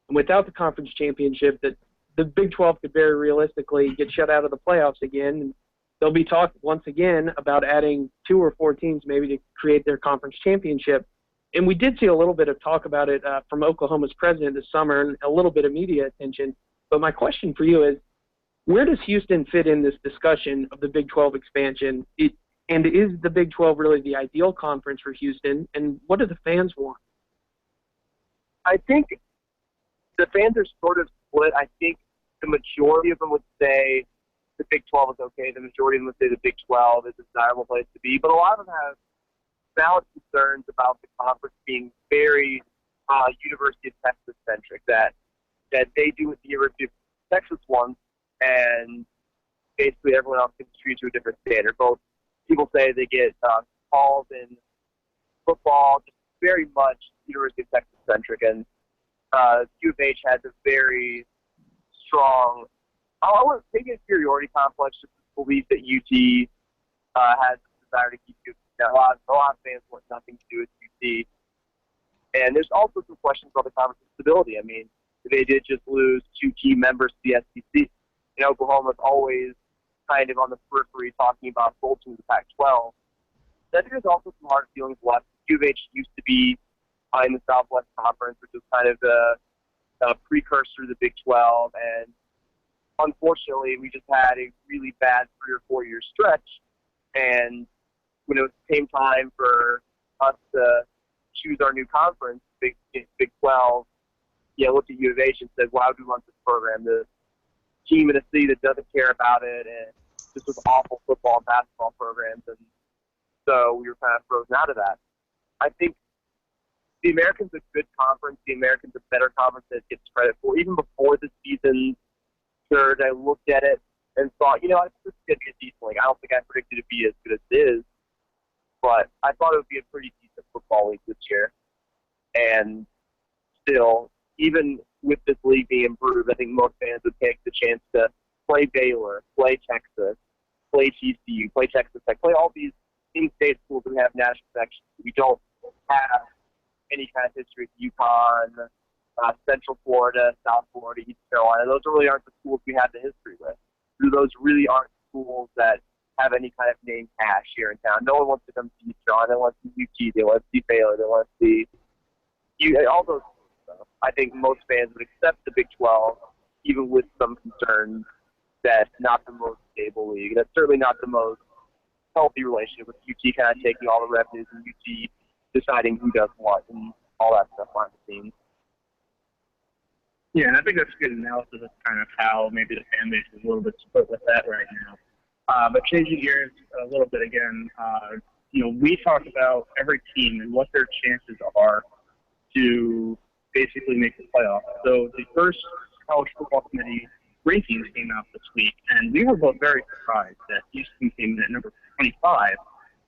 Speaker 5: and without the conference championship, that the Big 12 could very realistically get shut out of the playoffs again. And there'll be talk once again about adding 2 or 4 teams maybe to create their conference championship. And we did see a little bit of talk about it from Oklahoma's president this summer and a little bit of media attention. But my question for you is, where does Houston fit in this discussion of the Big 12 expansion? And is the Big 12 really the ideal conference for Houston? And what do the fans want?
Speaker 4: I think the fans are sort of split. I think the majority of them would say the Big 12 is okay. The majority of them would say the Big 12 is a desirable place to be. But a lot of them have valid concerns about the conference being very University of Texas-centric, that they do what the University of Texas wants, and basically everyone else can treat to a different standard. Both people say they get calls in football, just very much University of Texas-centric, and U of H has a very strong, I want to take a superiority complex, just the belief that UT has a desire to keep UT. A lot of fans want nothing to do with UT. And there's also some questions about the conference stability. I mean, they did just lose 2 key members to the SEC. Oklahoma's always kind of on the periphery talking about bolting the Pac-12. I think there's also some hard feelings left. U of H used to be in the Southwest Conference, which was kind of the precursor to the Big 12. And unfortunately, we just had a really bad 3 or 4 year stretch. And when it came time for us to choose our new conference, Big 12, looked at U of H and said, why would we want this program? The team in a city that doesn't care about it, and just with awful football and basketball programs. And so we were kind of frozen out of that. I think the American's a good conference. The American's a better conference than it gets credit for. Even before the season started, I looked at it and thought, this is going to be a decent league. I don't think I predicted it to be as good as it is, but I thought it would be a pretty decent football league this year. And still, even with this league being improved, I think most fans would take the chance to play Baylor, play Texas, play TCU, play Texas Tech, play all these in-state schools that have national connections. We don't have any kind of history with UConn, Central Florida, South Florida, East Carolina. Those really aren't the schools we have the history with. Those really aren't schools that have any kind of name cash here in town. No one wants to come to East Carolina. They want to see UT. They want to see Baylor. They want to see all those stuff. I think most fans would accept the Big 12, even with some concerns that it's not the most stable league. That's certainly not the most healthy relationship with UT kind of taking all the revenues and UT deciding who does what and all that stuff behind the scenes.
Speaker 3: Yeah, and I think that's a good analysis of kind of how maybe the fan base is a little bit split with that right now. But changing gears a little bit again, we talked about every team and what their chances are to basically make the playoffs. So the first college football committee rankings came out this week, and we were both very surprised that Houston came in at number 25.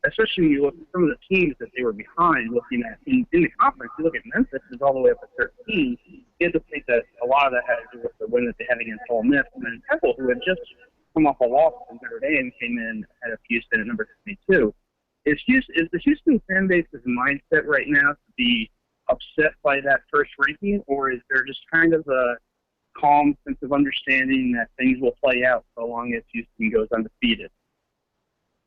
Speaker 3: especially when you look at some of the teams that they were behind looking at in the conference. You look at Memphis is all the way up to 13. You have to think that a lot of that had to do with the win that they had against Ole Miss. And then Temple, who had just come off a loss in Notre Dame, came in ahead of Houston at number 22. Is the Houston fan base's mindset right now to be upset by that first ranking, or is there just kind of a calm sense of understanding that things will play out so long as Houston goes undefeated?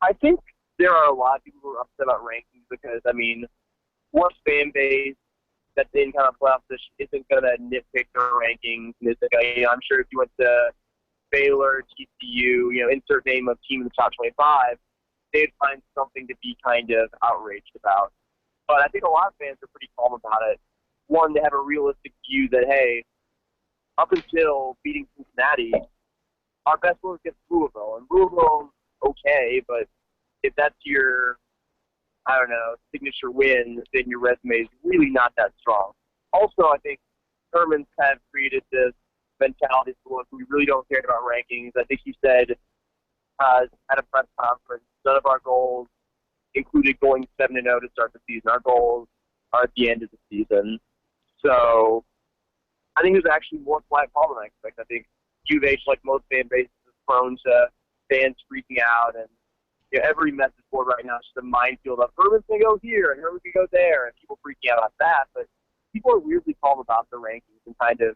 Speaker 4: I think there are a lot of people who are upset about rankings because, I mean, what fan base that's in kind of playoff position isn't going to nitpick their rankings? And it's like, you know, I'm sure if you went to Baylor, TCU, you know, insert name of team in the top 25, they'd find something to be kind of outraged about. But I think a lot of fans are pretty calm about it. One, they have a realistic view that, hey, up until beating Cincinnati, our best win was against Louisville. And Louisville's okay, but if that's your, I don't know, signature win, then your resume is really not that strong. Also, I think Herman's kind of created this mentality for us. We really don't care about rankings. I think he said at a press conference, none of our goals included going 7-0 to start the season. Our goals are at the end of the season. So I think there's actually more quiet problem than I expect. I think U of H, like most fan bases, is prone to fans freaking out, and you know, every message board right now is just a minefield of Herman's going to go here and Herman's going to go there, and people freaking out about that. But people are weirdly calm about the rankings and kind of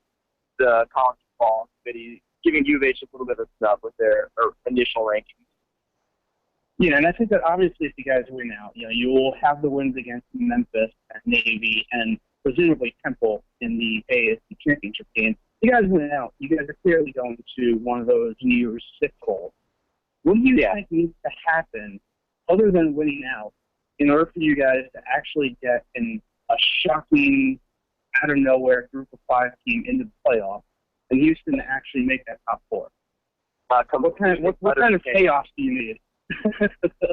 Speaker 4: the college football committee giving U of H a little bit of snub with their initial rankings.
Speaker 3: Yeah, and I think that obviously if you guys win out, you know, you will have the wins against Memphis and Navy and presumably Temple in the ASC championship game. If you guys win out, you guys are clearly going to one of those New Year's Six bowls. What do you think needs to happen other than winning out in order for you guys to actually get a shocking, out-of-nowhere group of 5 team into the playoffs and Houston to actually make that top 4? What kind of chaos do you need?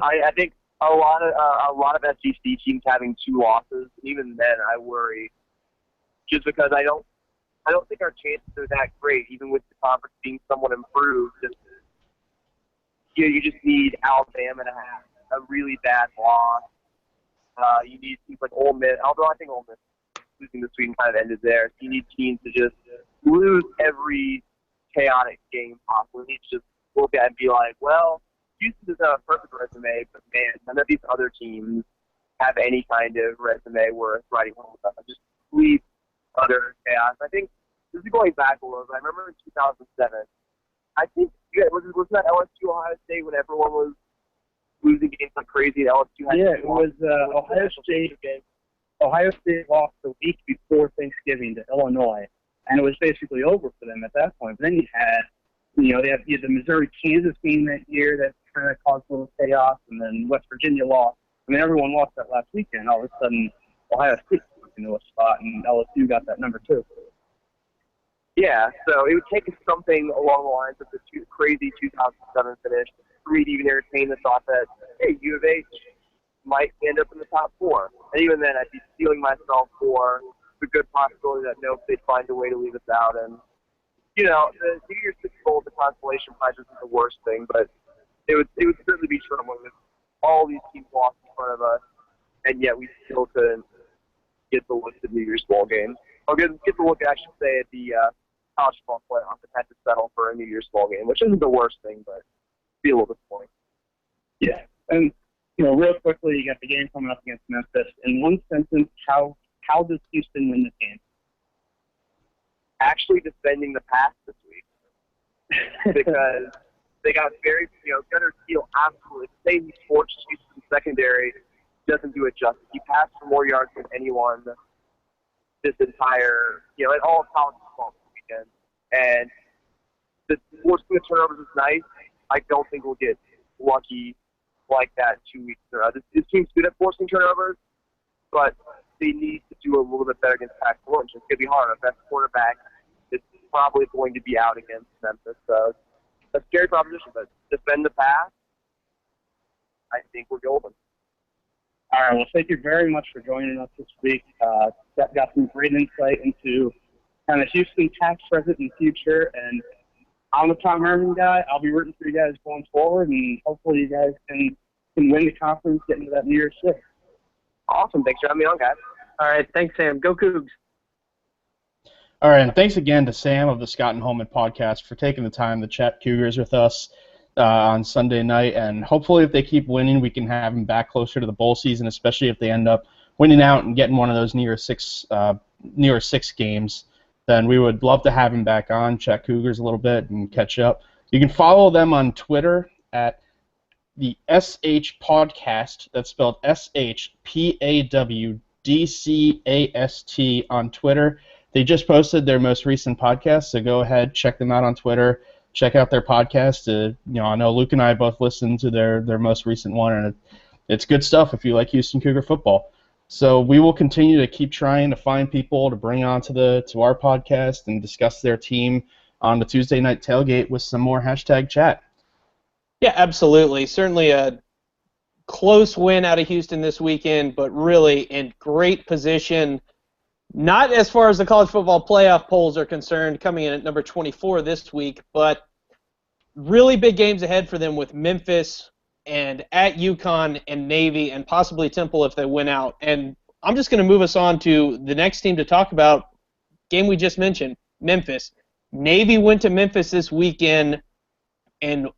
Speaker 4: I think a lot of SEC teams having 2 losses. Even then, I worry, just because I don't think our chances are that great. Even with the conference being somewhat improved, you just need Alabama to have a really bad loss. You need teams like Ole Miss, although I think Ole Miss losing this week kind of ended there. So you need teams to just lose every chaotic game possible. You need to just look at it and be like, well, Houston doesn't have a perfect resume, but man, none of these other teams have any kind of resume worth writing home about. Just complete utter chaos. I think this is going back a little bit. I remember in 2007, I think was that LSU Ohio State when everyone was losing games like crazy and LSU had
Speaker 3: it was Ohio State. Ohio State lost the week before Thanksgiving to Illinois, and it was basically over for them at that point. But then you had the Missouri-Kansas game that year that kind of caused a little chaos, and then West Virginia lost. I mean, everyone lost that last weekend. All of a sudden, Ohio State took into a spot, and LSU got that number 2.
Speaker 4: Yeah, so it would take something along the lines of the crazy 2007 finish for me to even entertain the thought that, hey, U of H might end up in the top 4. And even then, I'd be stealing myself for the good possibility that, nope, they'd find a way to leave us out. And, you know, the New Year's Six Bowl, the consolation prize isn't the worst thing, but it would certainly be troubling if all these teams lost in front of us, and yet we still couldn't get the look at the New Year's Bowl game. Or get the look, I should say, at the college football playoff and had to settle for a New Year's Bowl game, which isn't the worst thing, but be a little disappointing.
Speaker 3: Yeah, and you know, real quickly, you got the game coming up against Memphis. In one sentence, how does Houston win this game?
Speaker 4: Actually defending the pass this week because they got very, Gunnar Steele absolutely, say he torched Houston secondary, doesn't do it justice. He passed for more yards than anyone this entire, at all of college football this weekend. And the forcing the turnovers is nice. I don't think we'll get lucky like that 2 weeks in a row. This team's good at forcing turnovers, but they need to do a little bit better against Pac-12. It's going to be hard. Our best quarterback is probably going to be out against Memphis. So a scary proposition, but defend the pass, I think we're golden.
Speaker 3: All right, well, thank you very much for joining us this week. Got some great insight into kind of Houston past, present, and future. And I'm a Tom Herman guy. I'll be rooting for you guys going forward, and hopefully you guys can, can win the conference, get into that New Year's Six.
Speaker 4: Awesome. Thanks for having me on, guys.
Speaker 5: All right. Thanks, Sam. Go Cougs.
Speaker 2: All right, and thanks again to Sam of the Scott and Holman podcast for taking the time to chat Cougars with us on Sunday night. And hopefully, if they keep winning, we can have them back closer to the bowl season, especially if they end up winning out and getting one of those New Year's Six games. Then we would love to have him back on, chat Cougars a little bit, and catch up. You can follow them on Twitter at the SH Pawdcast. That's spelled SHPAWDCAST on Twitter. They just posted their most recent podcast, so go ahead, check them out on Twitter. Check out their podcast. I know Luke and I both listened to their most recent one, and it's good stuff if you like Houston Cougar football. So we will continue to keep trying to find people to bring on to our podcast and discuss their team on the Tuesday night tailgate with some more #chat.
Speaker 1: Yeah, absolutely. Certainly a close win out of Houston this weekend, but really in great position. Not as far as the college football playoff polls are concerned, coming in at number 24 this week, but really big games ahead for them with Memphis and at UConn and Navy and possibly Temple if they win out. And I'm just going to move us on to the next team to talk about, game we just mentioned, Memphis. Navy went to Memphis this weekend and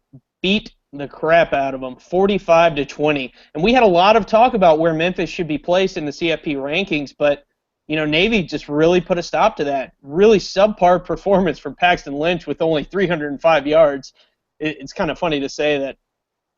Speaker 1: beat the crap out of them, 45-20. And we had a lot of talk about where Memphis should be placed in the CFP rankings, but Navy just really put a stop to that. Really subpar performance from Paxton Lynch with only 305 yards. It's kind of funny to say that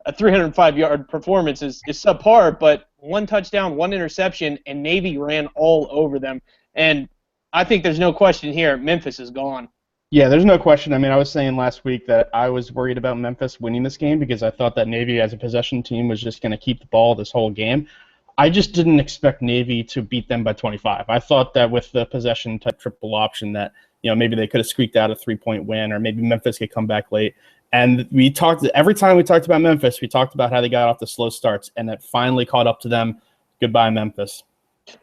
Speaker 1: a 305-yard performance is subpar, but one touchdown, one interception, and Navy ran all over them. And I think there's no question here, Memphis is gone.
Speaker 2: Yeah, there's no question. I mean, I was saying last week that I was worried about Memphis winning this game because I thought that Navy as a possession team was just going to keep the ball this whole game. I just didn't expect Navy to beat them by 25. I thought that with the possession type triple option that, maybe they could have squeaked out a 3-point win or maybe Memphis could come back late. And every time we talked about Memphis, we talked about how they got off the slow starts, and it finally caught up to them. Goodbye, Memphis.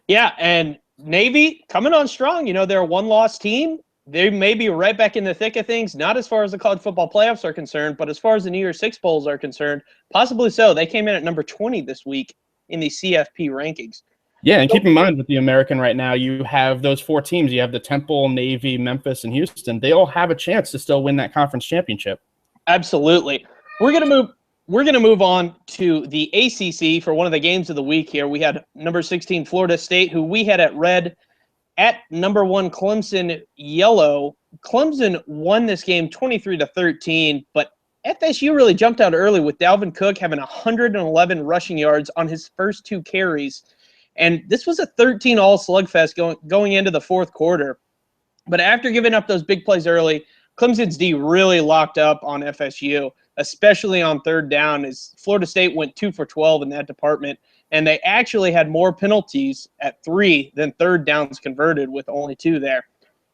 Speaker 1: Yeah, and Navy coming on strong. They're a one-loss team. They may be right back in the thick of things, not as far as the college football playoffs are concerned, but as far as the New Year's Six bowls are concerned, possibly so. They came in at number 20 this week in the CFP rankings.
Speaker 2: Yeah, and keep in mind with the American right now, you have those four teams. You have the Temple, Navy, Memphis, and Houston. They all have a chance to still win that conference championship.
Speaker 1: Absolutely. We're gonna move on to the ACC for one of the games of the week here. We had number 16 Florida State, who we had at red, at number 1 Clemson yellow. Clemson won this game 23-13, but FSU really jumped out early with Dalvin Cook having 111 rushing yards on his first 2 carries. And this was a 13-all slugfest going into the fourth quarter. But after giving up those big plays early, Clemson's D really locked up on FSU, especially on third down, as Florida State went 2 for 12 in that department. And they actually had more penalties at 3 than third downs converted with only 2 there.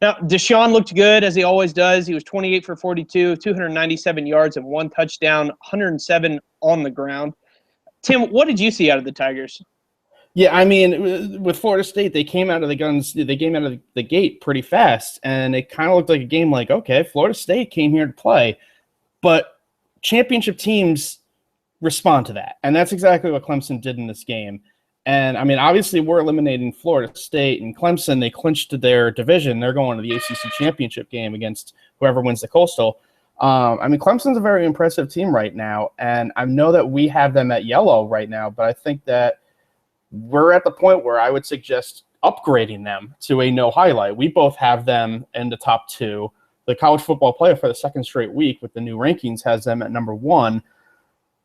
Speaker 1: Now, Deshaun looked good, as he always does. He was 28 for 42, 297 yards and 1 touchdown, 107 on the ground. Tim, what did you see out of the Tigers?
Speaker 2: Yeah, I mean, with Florida State, they came out of the gate pretty fast, and it kind of looked like a game like, okay, Florida State came here to play, but championship teams respond to that, and that's exactly what Clemson did in this game. And, I mean, obviously we're eliminating Florida State and Clemson. They clinched their division. They're going to the ACC championship game against whoever wins the Coastal. I mean, Clemson's a very impressive team right now, and I know that we have them at yellow right now, but I think that we're at the point where I would suggest upgrading them to a no highlight. We both have them in the top 2. The college football player for the second straight week with the new rankings has them at number 1.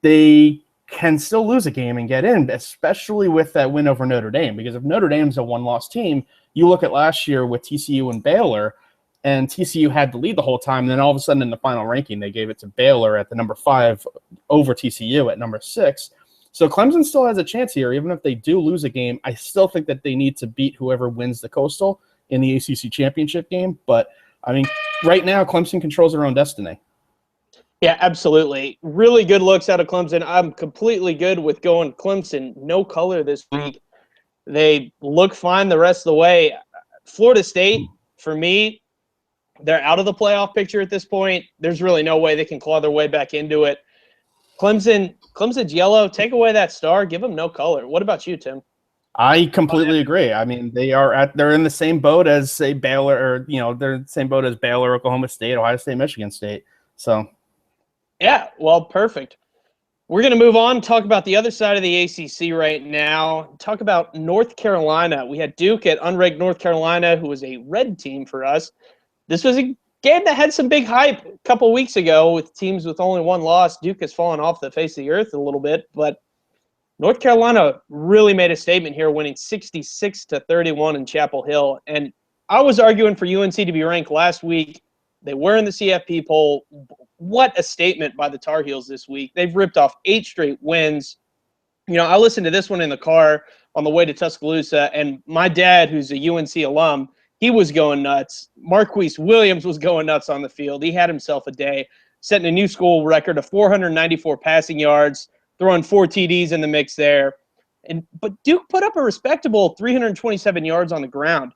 Speaker 2: They can still lose a game and get in, especially with that win over Notre Dame, because if Notre Dame's a one-loss team, you look at last year with TCU and Baylor, and TCU had the lead the whole time, and then all of a sudden in the final ranking, they gave it to Baylor at the number 5 over TCU at number 6. So Clemson still has a chance here. Even if they do lose a game, I still think that they need to beat whoever wins the Coastal in the ACC championship game. But, I mean, right now, Clemson controls their own destiny.
Speaker 1: Yeah, absolutely. Really good looks out of Clemson. I'm completely good with going Clemson. No color this week. They look fine the rest of the way. Florida State, for me, they're out of the playoff picture at this point. There's really no way they can claw their way back into it. Clemson's yellow. Take away that star. Give them no color. What about you, Tim?
Speaker 2: I completely agree. I mean, they're in the same boat as, say, Baylor, or they're in the same boat as Baylor, Oklahoma State, Ohio State, Michigan State. So,
Speaker 1: yeah, well, perfect. We're going to move on and talk about the other side of the ACC right now. Talk about North Carolina. We had Duke at unranked North Carolina, who was a red team for us. This was a game that had some big hype a couple weeks ago with teams with only one loss. Duke has fallen off the face of the earth a little bit, but North Carolina really made a statement here, winning 66-31 in Chapel Hill. And I was arguing for UNC to be ranked last week. They were in the CFP poll. What a statement by the Tar Heels this week. They've ripped off 8 straight wins. I listened to this one in the car on the way to Tuscaloosa, and my dad, who's a UNC alum, he was going nuts. Marquise Williams was going nuts on the field. He had himself a day, setting a new school record of 494 passing yards, throwing 4 TDs in the mix there. But Duke put up a respectable 327 yards on the ground.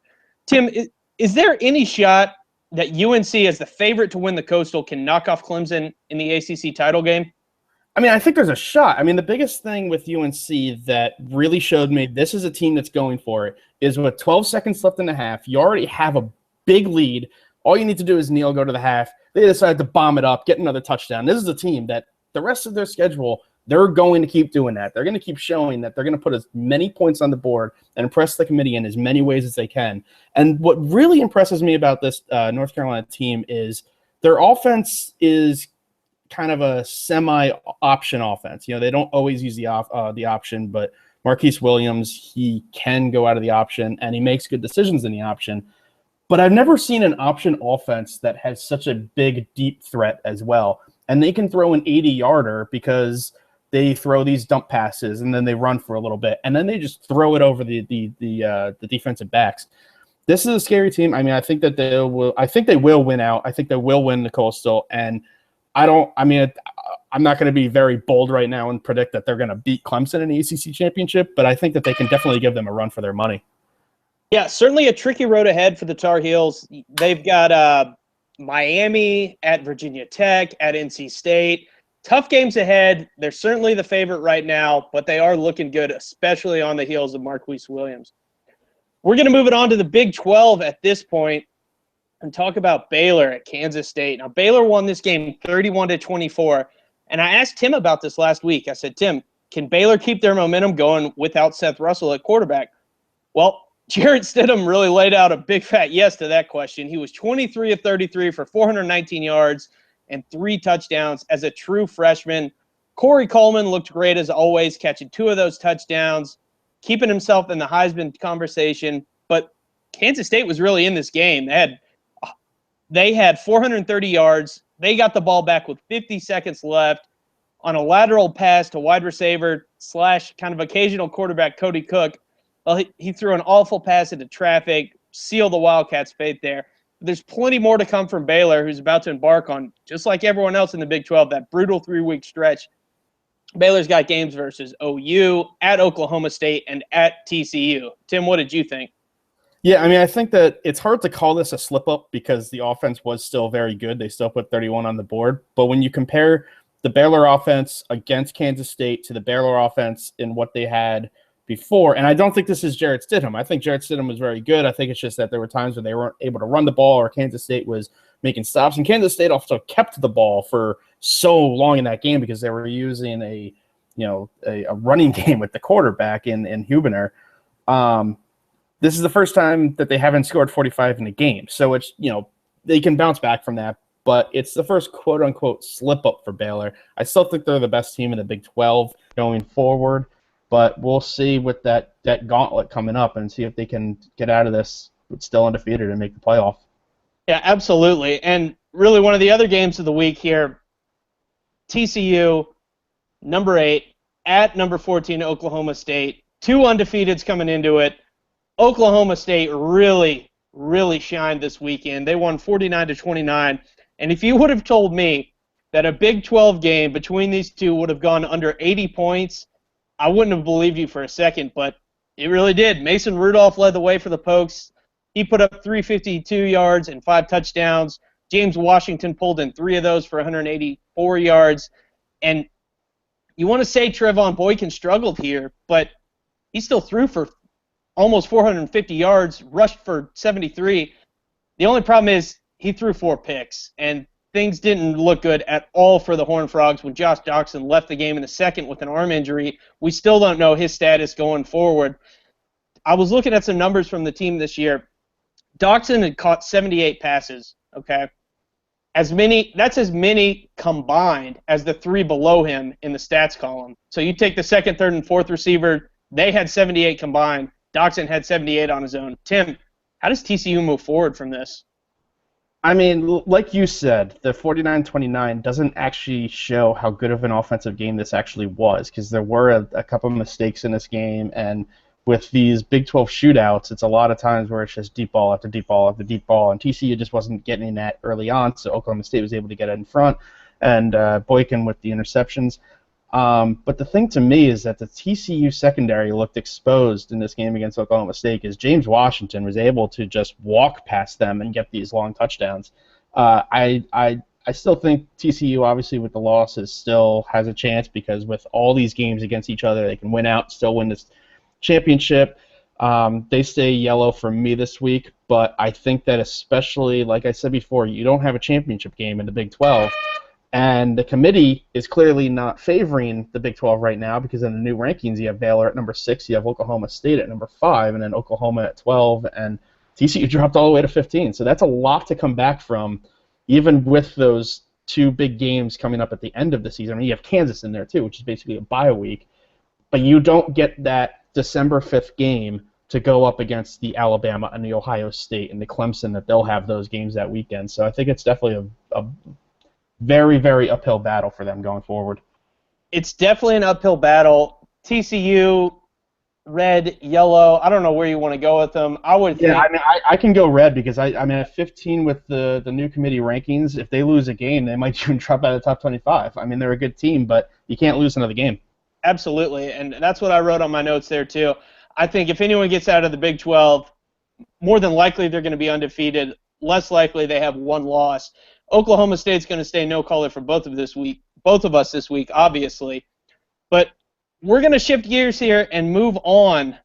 Speaker 1: Tim, is there any shot that UNC, as the favorite to win the Coastal, can knock off Clemson in the ACC title game?
Speaker 2: I mean, I think there's a shot. I mean, the biggest thing with UNC that really showed me this is a team that's going for it is with 12 seconds left in the half, you already have a big lead. All you need to do is kneel, go to the half. They decided to bomb it up, get another touchdown. This is a team that the rest of their schedule, they're going to keep doing that. They're going to keep showing that they're going to put as many points on the board and impress the committee in as many ways as they can. And what really impresses me about this North Carolina team is their offense is kind of a semi-option offense. They don't always use the option, but Marquise Williams, he can go out of the option, and he makes good decisions in the option. But I've never seen an option offense that has such a big, deep threat as well. And they can throw an 80-yarder because – they throw these dump passes and then they run for a little bit and then they just throw it over the defensive backs. This is a scary team. I mean, I think that they will win out. I think they will win the Coastal, and I'm not going to be very bold right now and predict that they're going to beat Clemson in the ACC championship, but I think that they can definitely give them a run for their money.
Speaker 1: Yeah, certainly a tricky road ahead for the Tar Heels. They've got Miami, at Virginia Tech, at NC State. Tough games ahead. They're certainly the favorite right now, but they are looking good, especially on the heels of Marquise Williams. We're going to move it on to the Big 12 at this point and talk about Baylor at Kansas State. Now, Baylor won this game 31-24, and I asked Tim about this last week. I said, Tim, can Baylor keep their momentum going without Seth Russell at quarterback? Well, Jarrett Stidham really laid out a big fat yes to that question. He was 23 of 33 for 419 yards and 3 touchdowns as a true freshman. Corey Coleman looked great as always, catching 2 of those touchdowns, keeping himself in the Heisman conversation. But Kansas State was really in this game. They had 430 yards. They got the ball back with 50 seconds left on a lateral pass to wide receiver / kind of occasional quarterback Cody Cook. Well, he threw an awful pass into traffic, sealed the Wildcats' fate there. There's plenty more to come from Baylor, who's about to embark on, just like everyone else in the Big 12, that brutal 3-week stretch. Baylor's got games versus OU, at Oklahoma State, and at TCU. Tim, what did you think?
Speaker 2: Yeah, I mean, I think that it's hard to call this a slip-up because the offense was still very good. They still put 31 on the board. But when you compare the Baylor offense against Kansas State to the Baylor offense in what they had before, and I don't think this is Jarrett Stidham. I think Jarrett Stidham was very good. I think it's just that there were times when they weren't able to run the ball or Kansas State was making stops. And Kansas State also kept the ball for so long in that game because they were using a running game with the quarterback in Hubener. This is the first time that they haven't scored 45 in a game. So it's, they can bounce back from that, but it's the first quote unquote slip up for Baylor. I still think they're the best team in the Big 12 going forward. But we'll see with that gauntlet coming up and see if they can get out of this still undefeated and make the playoff.
Speaker 1: Yeah, absolutely. And really one of the other games of the week here, TCU, number 8, at number 14, Oklahoma State. 2 undefeateds coming into it. Oklahoma State really, really shined this weekend. They won 49-29. And if you would have told me that a Big 12 game between these two would have gone under 80 points, I wouldn't have believed you for a second, but it really did. Mason Rudolph led the way for the Pokes. He put up 352 yards and 5 touchdowns. James Washington pulled in 3 of those for 184 yards. And you want to say Trevon Boykin struggled here, but he still threw for almost 450 yards, rushed for 73. The only problem is he threw 4 picks, and things didn't look good at all for the Horned Frogs when Josh Doxson left the game in the second with an arm injury. We still don't know his status going forward. I was looking at some numbers from the team this year. Doxson had caught 78 passes, okay? That's as many combined as the 3 below him in the stats column. So you take the second, third, and fourth receiver, they had 78 combined. Doxson had 78 on his own. Tim, how does TCU move forward from this?
Speaker 2: I mean, like you said, the 49-29 doesn't actually show how good of an offensive game this actually was, because there were a couple of mistakes in this game, and with these Big 12 shootouts, it's a lot of times where it's just deep ball after deep ball after deep ball, and TCU just wasn't getting that early on, so Oklahoma State was able to get it in front, and Boykin with the interceptions. But the thing to me is that the TCU secondary looked exposed in this game against Oklahoma State because James Washington was able to just walk past them and get these long touchdowns. I still think TCU, obviously, with the losses, still has a chance because with all these games against each other, they can win out, still win this championship. They stay yellow for me this week, but I think that especially, like I said before, you don't have a championship game in the Big 12. And the committee is clearly not favoring the Big 12 right now because in the new rankings you have Baylor at number 6, you have Oklahoma State at number 5, and then Oklahoma at 12, and TCU dropped all the way to 15. So that's a lot to come back from, even with those 2 big games coming up at the end of the season. I mean, you have Kansas in there too, which is basically a bye week, but you don't get that December 5th game to go up against the Alabama and the Ohio State and the Clemson that they'll have those games that weekend. So I think it's definitely a very, very uphill battle for them going forward.
Speaker 1: It's definitely an uphill battle. TCU, red, yellow. I don't know where you want to go with them. I would think.
Speaker 2: Yeah, I mean, I can go red because I mean at 15 with the new committee rankings, if they lose a game, they might even drop out of the top 25. I mean, they're a good team, but you can't lose another game.
Speaker 1: Absolutely, and that's what I wrote on my notes there too. I think if anyone gets out of the Big 12, more than likely they're going to be undefeated. Less likely they have 1 loss. Oklahoma State's going to stay no color for both of us this week, obviously. But we're going to shift gears here and move on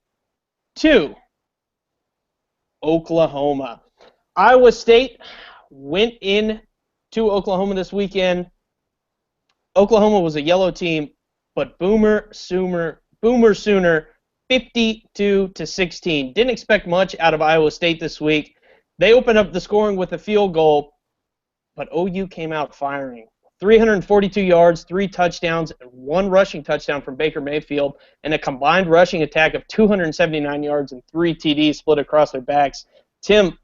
Speaker 1: to Oklahoma. Iowa State went in to Oklahoma this weekend. Oklahoma was a yellow team, but Boomer Sooner, 52-16. Didn't expect much out of Iowa State this week. They opened up the scoring with a field goal, but OU came out firing. 342 yards, 3 touchdowns, and 1 rushing touchdown from Baker Mayfield, and a combined rushing attack of 279 yards and 3 TDs split across their backs. Tim,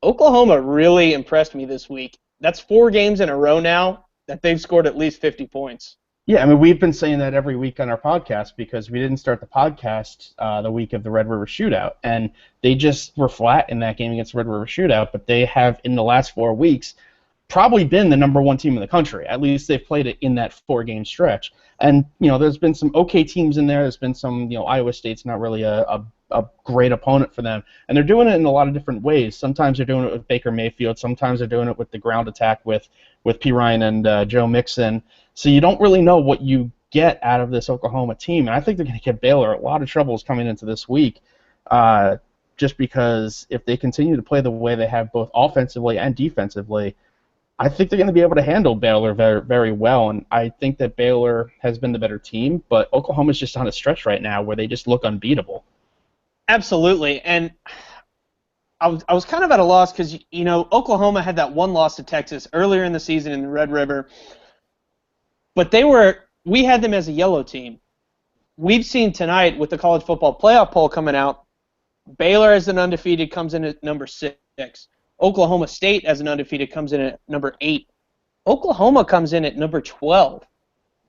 Speaker 1: Oklahoma really impressed me this week. That's 4 games in a row now that they've scored at least 50 points.
Speaker 2: Yeah, I mean, we've been saying that every week on our podcast because we didn't start the podcast the week of the Red River Shootout, and they just were flat in that game against the Red River Shootout, but they have, in the last 4 weeks, probably been the number 1 team in the country. At least they've played it in that 4-game stretch. And, there's been some okay teams in there. There's been some, Iowa State's not really a great opponent for them. And they're doing it in a lot of different ways. Sometimes they're doing it with Baker Mayfield. Sometimes they're doing it with the ground attack with P. Ryan and Joe Mixon. So you don't really know what you get out of this Oklahoma team. And I think they're going to give Baylor a lot of troubles coming into this week. Just because if they continue to play the way they have both offensively and defensively, I think they're going to be able to handle Baylor very, very well, and I think that Baylor has been the better team, but Oklahoma's just on a stretch right now where they just look unbeatable.
Speaker 1: Absolutely, and I was kind of at a loss because, Oklahoma had that 1 loss to Texas earlier in the season in the Red River, but we had them as a yellow team. We've seen tonight with the college football playoff poll coming out, Baylor as an undefeated comes in at number 6. Oklahoma State as an undefeated comes in at number 8. Oklahoma comes in at number 12.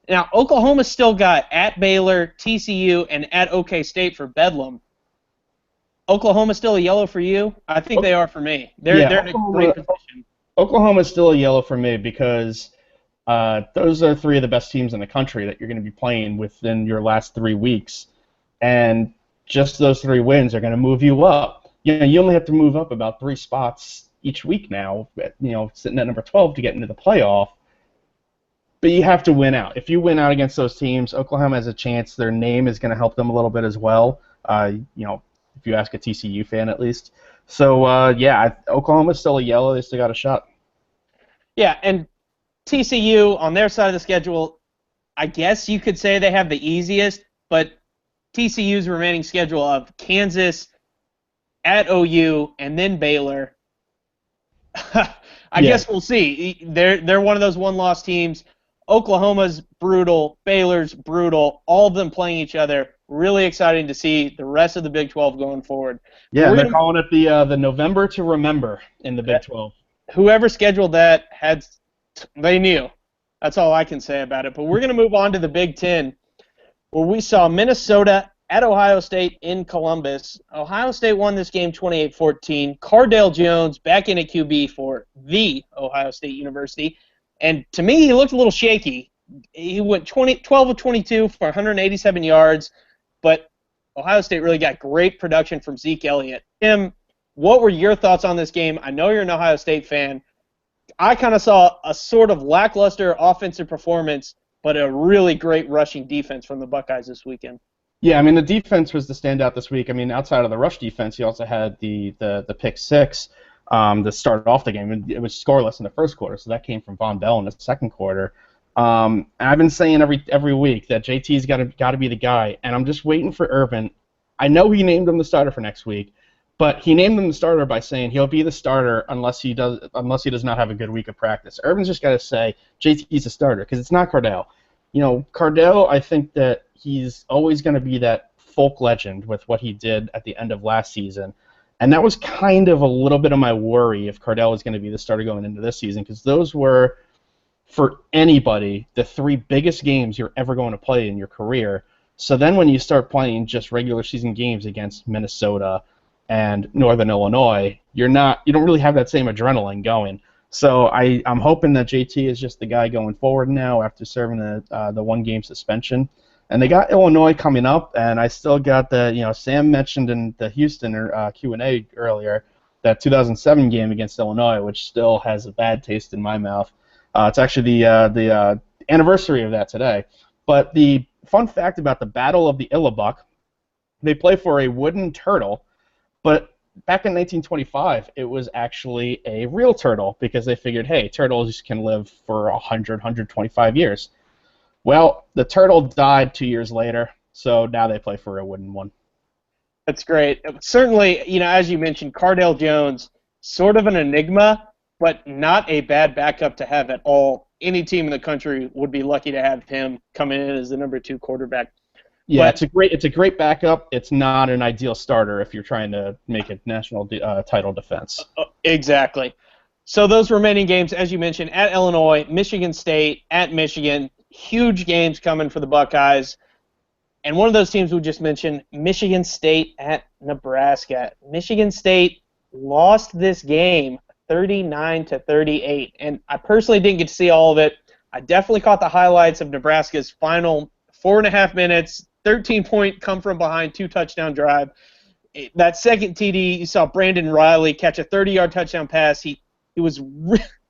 Speaker 1: Now, Oklahoma's still got at Baylor, TCU, and at OK State for Bedlam. Oklahoma still a yellow for you? I think they are for me. They're in a great position.
Speaker 2: Oklahoma's still a yellow for me because those are 3 of the best teams in the country that you're going to be playing within your last 3 weeks. And just those 3 wins are going to move you up. You only have to move up about 3 spots each week now, sitting at number 12 to get into the playoff. But you have to win out. If you win out against those teams, Oklahoma has a chance. Their name is going to help them a little bit as well. If you ask a TCU fan at least. So, Oklahoma's still a yellow. They still got a shot.
Speaker 1: Yeah, and TCU on their side of the schedule, I guess you could say they have the easiest, but TCU's remaining schedule of Kansas, at OU, and then Baylor. I guess we'll see. They're one of those one-loss teams. Oklahoma's brutal. Baylor's brutal. All of them playing each other. Really exciting to see the rest of the Big 12 going forward.
Speaker 2: Yeah, they're calling it the November to remember in the Big 12.
Speaker 1: Whoever scheduled that they knew. That's all I can say about it. But we're going to move on to the Big 10, where we saw Minnesota at Ohio State in Columbus. Ohio State won this game 28-14. Cardale Jones back in at QB for the Ohio State University. And to me, he looked a little shaky. He went 12 of 22 for 187 yards, but Ohio State really got great production from Zeke Elliott. Tim, what were your thoughts on this game? I know you're an Ohio State fan. I kind of saw a sort of lackluster offensive performance, but a really great rushing defense from the Buckeyes this weekend.
Speaker 2: Yeah, I mean, the defense was the standout this week. I mean, outside of the rush defense, you also had the pick six that started off the game. It was scoreless in the first quarter, so that came from Von Bell in the second quarter. And I've been saying every week that JT's got to be the guy, and I'm just waiting for Reuben. I know he named him the starter for next week, but he named him the starter by saying he'll be the starter unless he does not have a good week of practice. Reuben's just got to say JT's the starter because it's not Cardale. Cardale, I think that he's always going to be that folk legend with what he did at the end of last season. And that was kind of a little bit of my worry if Cardale was going to be the starter going into this season, because those were, for anybody, the three biggest games you're ever going to play in your career. So then when you start playing just regular season games against Minnesota and Northern Illinois, you don't really have that same adrenaline going. So I'm hoping that JT is just the guy going forward now after serving the one-game suspension. And they got Illinois coming up, and I still got Sam mentioned in the Houston Q&A earlier, that 2007 game against Illinois, which still has a bad taste in my mouth. It's actually the anniversary of that today. But the fun fact about the Battle of the Illabuck, they play for a wooden turtle, but back in 1925, it was actually a real turtle because they figured, hey, turtles can live for 100, 125 years. Well, the turtle died 2 years later, so now they play for a wooden one.
Speaker 1: That's great. Certainly, as you mentioned, Cardale Jones, sort of an enigma, but not a bad backup to have at all. Any team in the country would be lucky to have him coming in as the number 2 quarterback.
Speaker 2: Yeah, it's a great backup. It's not an ideal starter if you're trying to make a national title defense.
Speaker 1: Exactly. So those remaining games, as you mentioned, at Illinois, Michigan State, at Michigan, huge games coming for the Buckeyes. And one of those teams we just mentioned, Michigan State at Nebraska. Michigan State lost this game 39-38. And I personally didn't get to see all of it. I definitely caught the highlights of Nebraska's final 4.5 minutes, 13-point come-from-behind, 2-touchdown drive. That second TD, you saw Brandon Riley catch a 30-yard touchdown pass. He was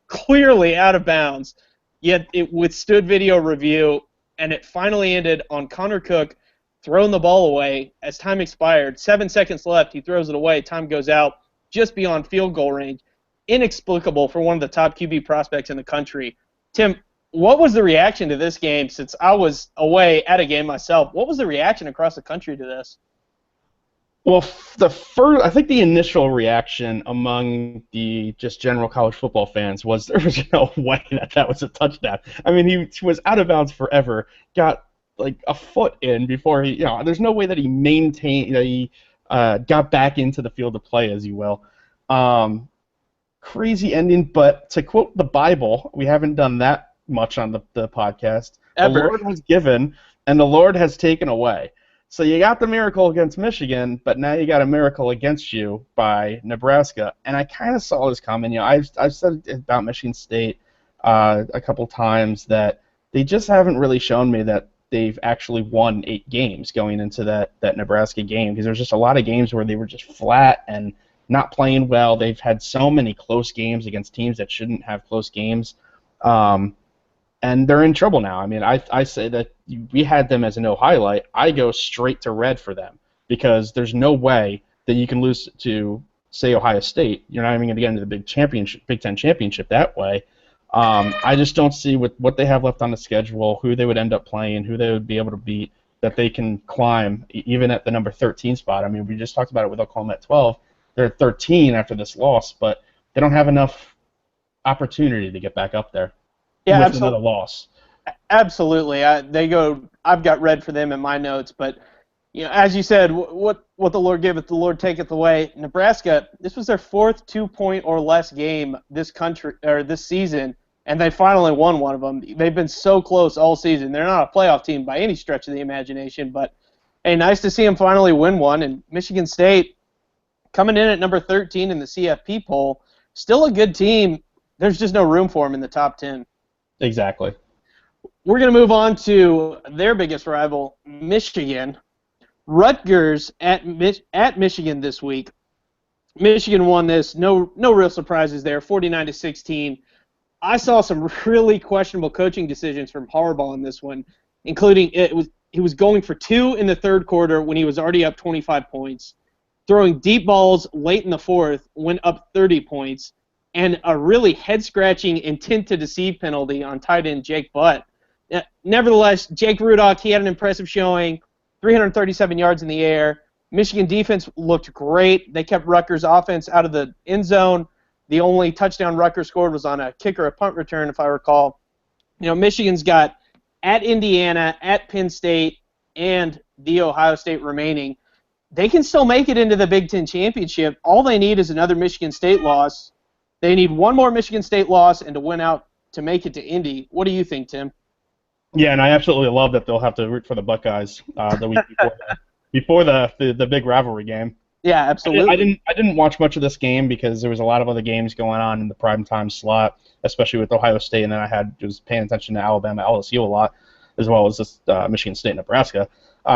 Speaker 1: clearly out of bounds, yet it withstood video review, and it finally ended on Connor Cook throwing the ball away as time expired. 7 seconds left. He throws it away. Time goes out just beyond field goal range. Inexplicable for one of the top QB prospects in the country. Tim, what was the reaction to this game? Since I was away at a game myself, what was the reaction across the country to this?
Speaker 2: Well, I think the initial reaction among the just general college football fans was there was no way that was a touchdown. I mean, he was out of bounds forever, got like a foot in before he, there's no way that he maintained, got back into the field of play, as you will. Crazy ending, but to quote the Bible, we haven't done that much on the podcast.
Speaker 1: Ever.
Speaker 2: The Lord has given, and the Lord has taken away. So you got the miracle against Michigan, but now you got a miracle against you by Nebraska. And I kind of saw this coming. I've said about Michigan State a couple times that they just haven't really shown me that they've actually won 8 games going into that Nebraska game, because there's just a lot of games where they were just flat and not playing well. They've had so many close games against teams that shouldn't have close games. and they're in trouble now. I mean, I say that we had them as a no highlight. I go straight to red for them because there's no way that you can lose to, say, Ohio State. You're not even going to get into the Big Ten championship that way. I just don't see what they have left on the schedule, who they would end up playing, who they would be able to beat, that they can climb even at the number 13 spot. I mean, we just talked about it with Oklahoma at 12. They're at 13 after this loss, but they don't have enough opportunity to get back up there.
Speaker 1: Yeah,
Speaker 2: with another loss.
Speaker 1: Absolutely. I've got red for them in my notes, but as you said, what the Lord giveth, the Lord taketh away. Nebraska, this was their fourth 2-point or less game this season, and they finally won one of them. They've been so close all season. They're not a playoff team by any stretch of the imagination, but hey, nice to see them finally win one. And Michigan State, coming in at number 13 in the CFP poll, still a good team. There's just no room for them in the top 10.
Speaker 2: Exactly.
Speaker 1: We're going to move on to their biggest rival, Michigan. Rutgers at Michigan this week. Michigan won this. No real surprises there. 49-16. I saw some really questionable coaching decisions from Harbaugh in this one, including he was going for 2 in the third quarter when he was already up 25 points, throwing deep balls late in the fourth, went up 30 points, and a really head-scratching intent to deceive penalty on tight end Jake Butt. Nevertheless, Jake Rudock, he had an impressive showing, 337 yards in the air. Michigan defense looked great. They kept Rutgers' offense out of the end zone. The only touchdown Rutgers scored was on a kick or a punt return, if I recall. Michigan's got at Indiana, at Penn State, and the Ohio State remaining. They can still make it into the Big Ten championship. All they need is another Michigan State loss. They need one more Michigan State loss and to win out to make it to Indy. What do you think, Tim?
Speaker 2: Yeah, and I absolutely love that they'll have to root for the Buckeyes the week before the big rivalry game.
Speaker 1: Yeah, absolutely.
Speaker 2: I didn't watch much of this game because there was a lot of other games going on in the primetime slot, especially with Ohio State, and then I was paying attention to Alabama, LSU a lot, as well as this Michigan State, Nebraska.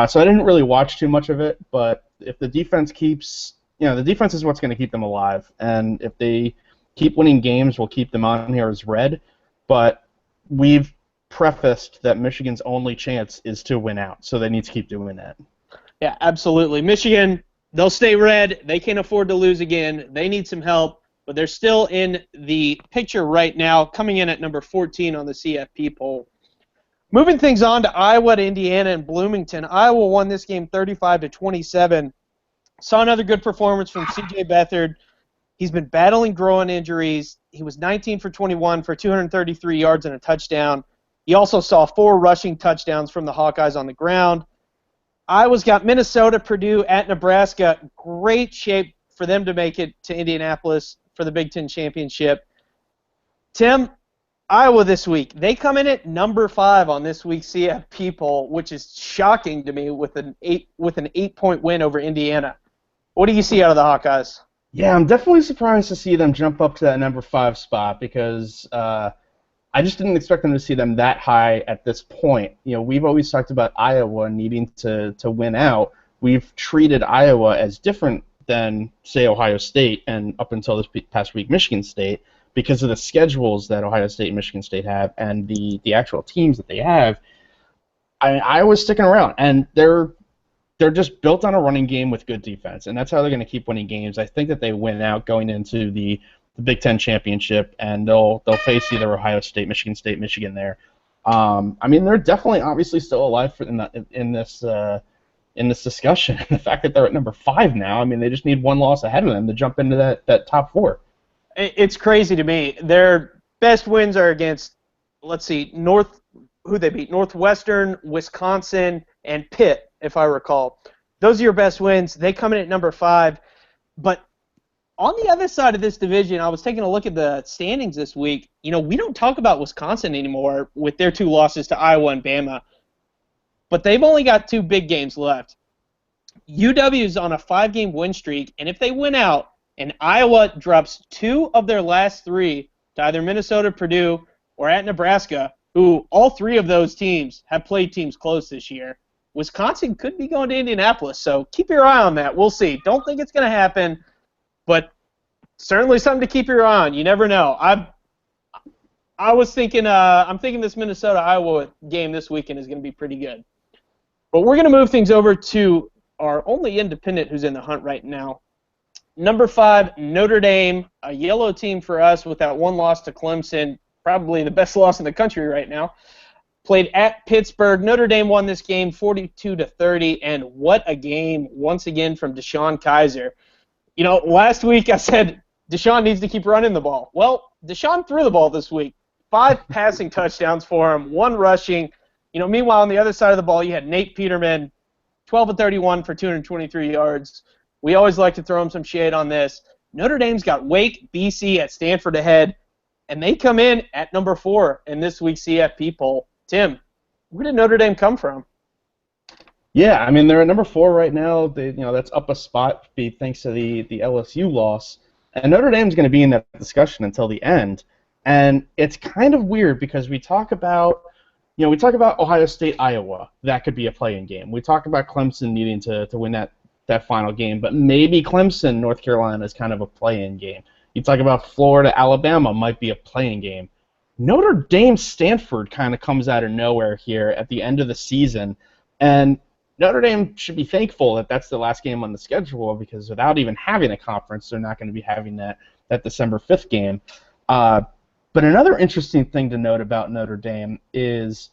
Speaker 2: So I didn't really watch too much of it, but if the defense keeps, the defense is what's going to keep them alive, and if they keep winning games, we'll keep them on here as red. But we've prefaced that Michigan's only chance is to win out, so they need to keep doing that.
Speaker 1: Yeah, absolutely. Michigan, they'll stay red. They can't afford to lose again. They need some help, but they're still in the picture right now, coming in at number 14 on the CFP poll. Moving things on to Iowa, to Indiana, and Bloomington. Iowa won this game 35-27. Saw another good performance from C.J. Beathard. He's been battling growing injuries. He was 19 for 21 for 233 yards and a touchdown. He also saw 4 rushing touchdowns from the Hawkeyes on the ground. Iowa's got Minnesota, Purdue, at Nebraska. Great shape for them to make it to Indianapolis for the Big Ten championship. Tim, Iowa this week, they come in at number 5 on this week's CFP poll, which is shocking to me with an 8-point win over Indiana. What do you see out of the Hawkeyes?
Speaker 2: Yeah, I'm definitely surprised to see them jump up to that number 5 spot because I just didn't expect them to see them that high at this point. We've always talked about Iowa needing to win out. We've treated Iowa as different than, say, Ohio State and up until this past week, Michigan State, because of the schedules that Ohio State and Michigan State have and the actual teams that they have. Iowa's sticking around, and they're just built on a running game with good defense, and that's how they're going to keep winning games. I think that they win out going into the Big Ten championship, and they'll face either Ohio State, Michigan there. They're definitely obviously still alive in this discussion. The fact that they're at number 5 now, they just need one loss ahead of them to jump into that top 4.
Speaker 1: It's crazy to me. Their best wins are against, who they beat? Northwestern, Wisconsin, and Pitt, if I recall. Those are your best wins. They come in at number 5. But on the other side of this division, I was taking a look at the standings this week. We don't talk about Wisconsin anymore with their 2 losses to Iowa and Bama. But they've only got 2 big games left. UW's on a 5-game win streak, and if they win out and Iowa drops 2 of their last 3 to either Minnesota, Purdue, or at Nebraska, who all 3 of those teams have played teams close this year, Wisconsin could be going to Indianapolis. So keep your eye on that. We'll see. Don't think it's going to happen, but certainly something to keep your eye on. You never know. I'm thinking this Minnesota-Iowa game this weekend is going to be pretty good. But we're going to move things over to our only independent who's in the hunt right now. Number 5, Notre Dame, a yellow team for us with that one loss to Clemson, probably the best loss in the country right now. Played at Pittsburgh. Notre Dame won this game 42-30, and what a game once again from Deshaun Kaiser. Last week I said Deshaun needs to keep running the ball. Well, Deshaun threw the ball this week. 5 passing touchdowns for him, 1 rushing. Meanwhile, on the other side of the ball, you had Nate Peterman, 12-31 for 223 yards. We always like to throw him some shade on this. Notre Dame's got Wake, BC at Stanford ahead, and they come in at number 4 in this week's CFP poll. Tim, where did Notre Dame come from?
Speaker 2: Yeah, I mean, they're at number 4 right now. That's up a spot thanks to the LSU loss. And Notre Dame's going to be in that discussion until the end. And it's kind of weird because we talk about Ohio State, Iowa. That could be a play-in game. We talk about Clemson needing to win that final game, but maybe Clemson, North Carolina is kind of a play-in game. You talk about Florida, Alabama might be a play-in game. Notre Dame, Stanford kind of comes out of nowhere here at the end of the season, and Notre Dame should be thankful that that's the last game on the schedule because without even having a conference, they're not going to be having that December 5th game. But another interesting thing to note about Notre Dame is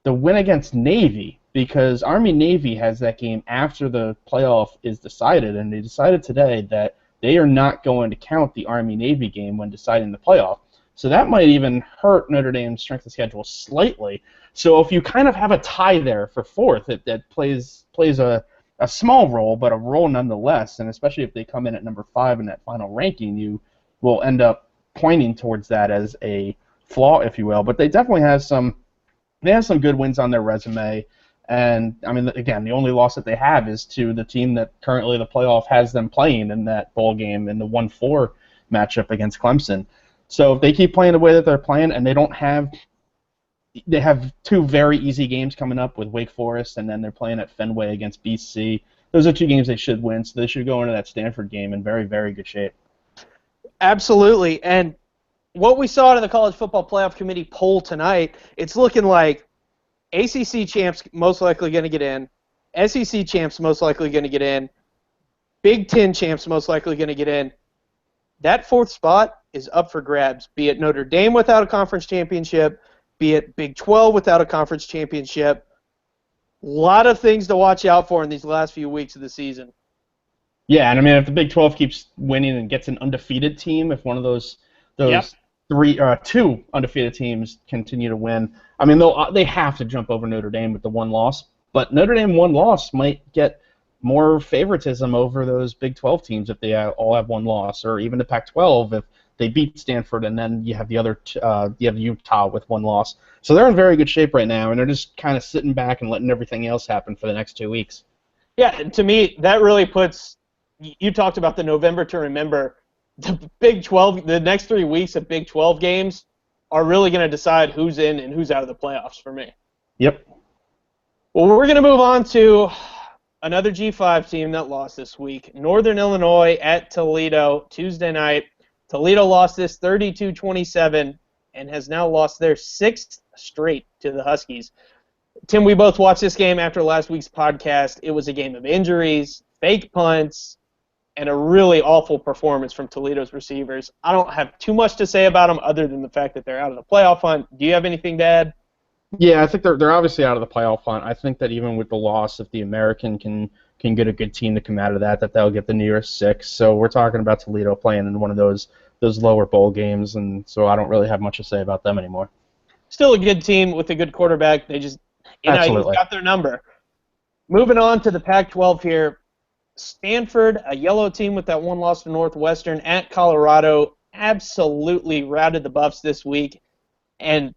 Speaker 2: the win against Navy, because Army-Navy has that game after the playoff is decided, and they decided today that they are not going to count the Army-Navy game when deciding the playoff. So that might even hurt Notre Dame's strength of schedule slightly. So if you kind of have a tie there for 4th, that plays a small role, but a role nonetheless, and especially if they come in at number 5 in that final ranking, you will end up pointing towards that as a flaw, if you will. But they definitely have some good wins on their resume. And, I mean, again, the only loss that they have is to the team that currently the playoff has them playing in that bowl game in the 1-4 matchup against Clemson. So if they keep playing the way that they're playing, and they have 2 very easy games coming up with Wake Forest, and then they're playing at Fenway against BC. Those are 2 games they should win, so they should go into that Stanford game in very, very good shape.
Speaker 1: Absolutely. And what we saw in the College Football Playoff Committee poll tonight, it's looking like ACC champs most likely going to get in, SEC champs most likely going to get in, Big Ten champs most likely going to get in. That 4th spot is up for grabs, be it Notre Dame without a conference championship, be it Big 12 without a conference championship. A lot of things to watch out for in these last few weeks of the season.
Speaker 2: Yeah, and I mean, if the Big 12 keeps winning and gets an undefeated team, if one of those
Speaker 1: Yep.
Speaker 2: 2 undefeated teams continue to win, I mean, they have to jump over Notre Dame with the 1 loss. But Notre Dame 1 loss might get more favoritism over those Big 12 teams if they all have 1 loss, or even the Pac-12 if they beat Stanford, and then you have you have Utah with 1 loss. So they're in very good shape right now, and they're just kind of sitting back and letting everything else happen for the next 2 weeks.
Speaker 1: Yeah, to me, that really puts – you talked about the November to remember. The Big 12, the next 3 weeks of Big 12 games are really going to decide who's in and who's out of the playoffs for me.
Speaker 2: Yep.
Speaker 1: Well, we're going to move on to another G5 team that lost this week. Northern Illinois at Toledo Tuesday night. Toledo lost this 32-27 and has now lost their 6th straight to the Huskies. Tim, we both watched this game after last week's podcast. It was a game of injuries, fake punts, and a really awful performance from Toledo's receivers. I don't have too much to say about them other than the fact that they're out of the playoff hunt. Do you have anything to add?
Speaker 2: Yeah, I think they're obviously out of the playoff hunt. I think that even with the loss, if the American can get a good team to come out of that they'll get the nearest 6. So we're talking about Toledo playing in one of those lower bowl games, and so I don't really have much to say about them anymore.
Speaker 1: Still a good team with a good quarterback. They just
Speaker 2: Absolutely
Speaker 1: got their number. Moving on to the Pac-12 here. Stanford, a yellow team with that 1 loss to Northwestern at Colorado, absolutely routed the Buffs this week. And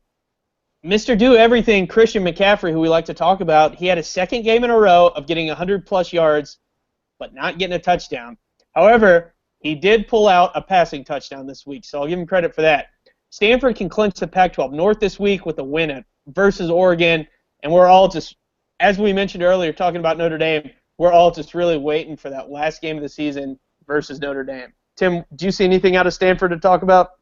Speaker 1: Mr. Do-Everything, Christian McCaffrey, who we like to talk about, he had a 2nd game in a row of getting 100-plus yards, but not getting a touchdown. However, he did pull out a passing touchdown this week, so I'll give him credit for that. Stanford can clinch the Pac-12 North this week with a win versus Oregon, and we're all just, as we mentioned earlier, talking about Notre Dame, we're all just really waiting for that last game of the season versus Notre Dame. Tim, do you see anything out of Stanford to talk about?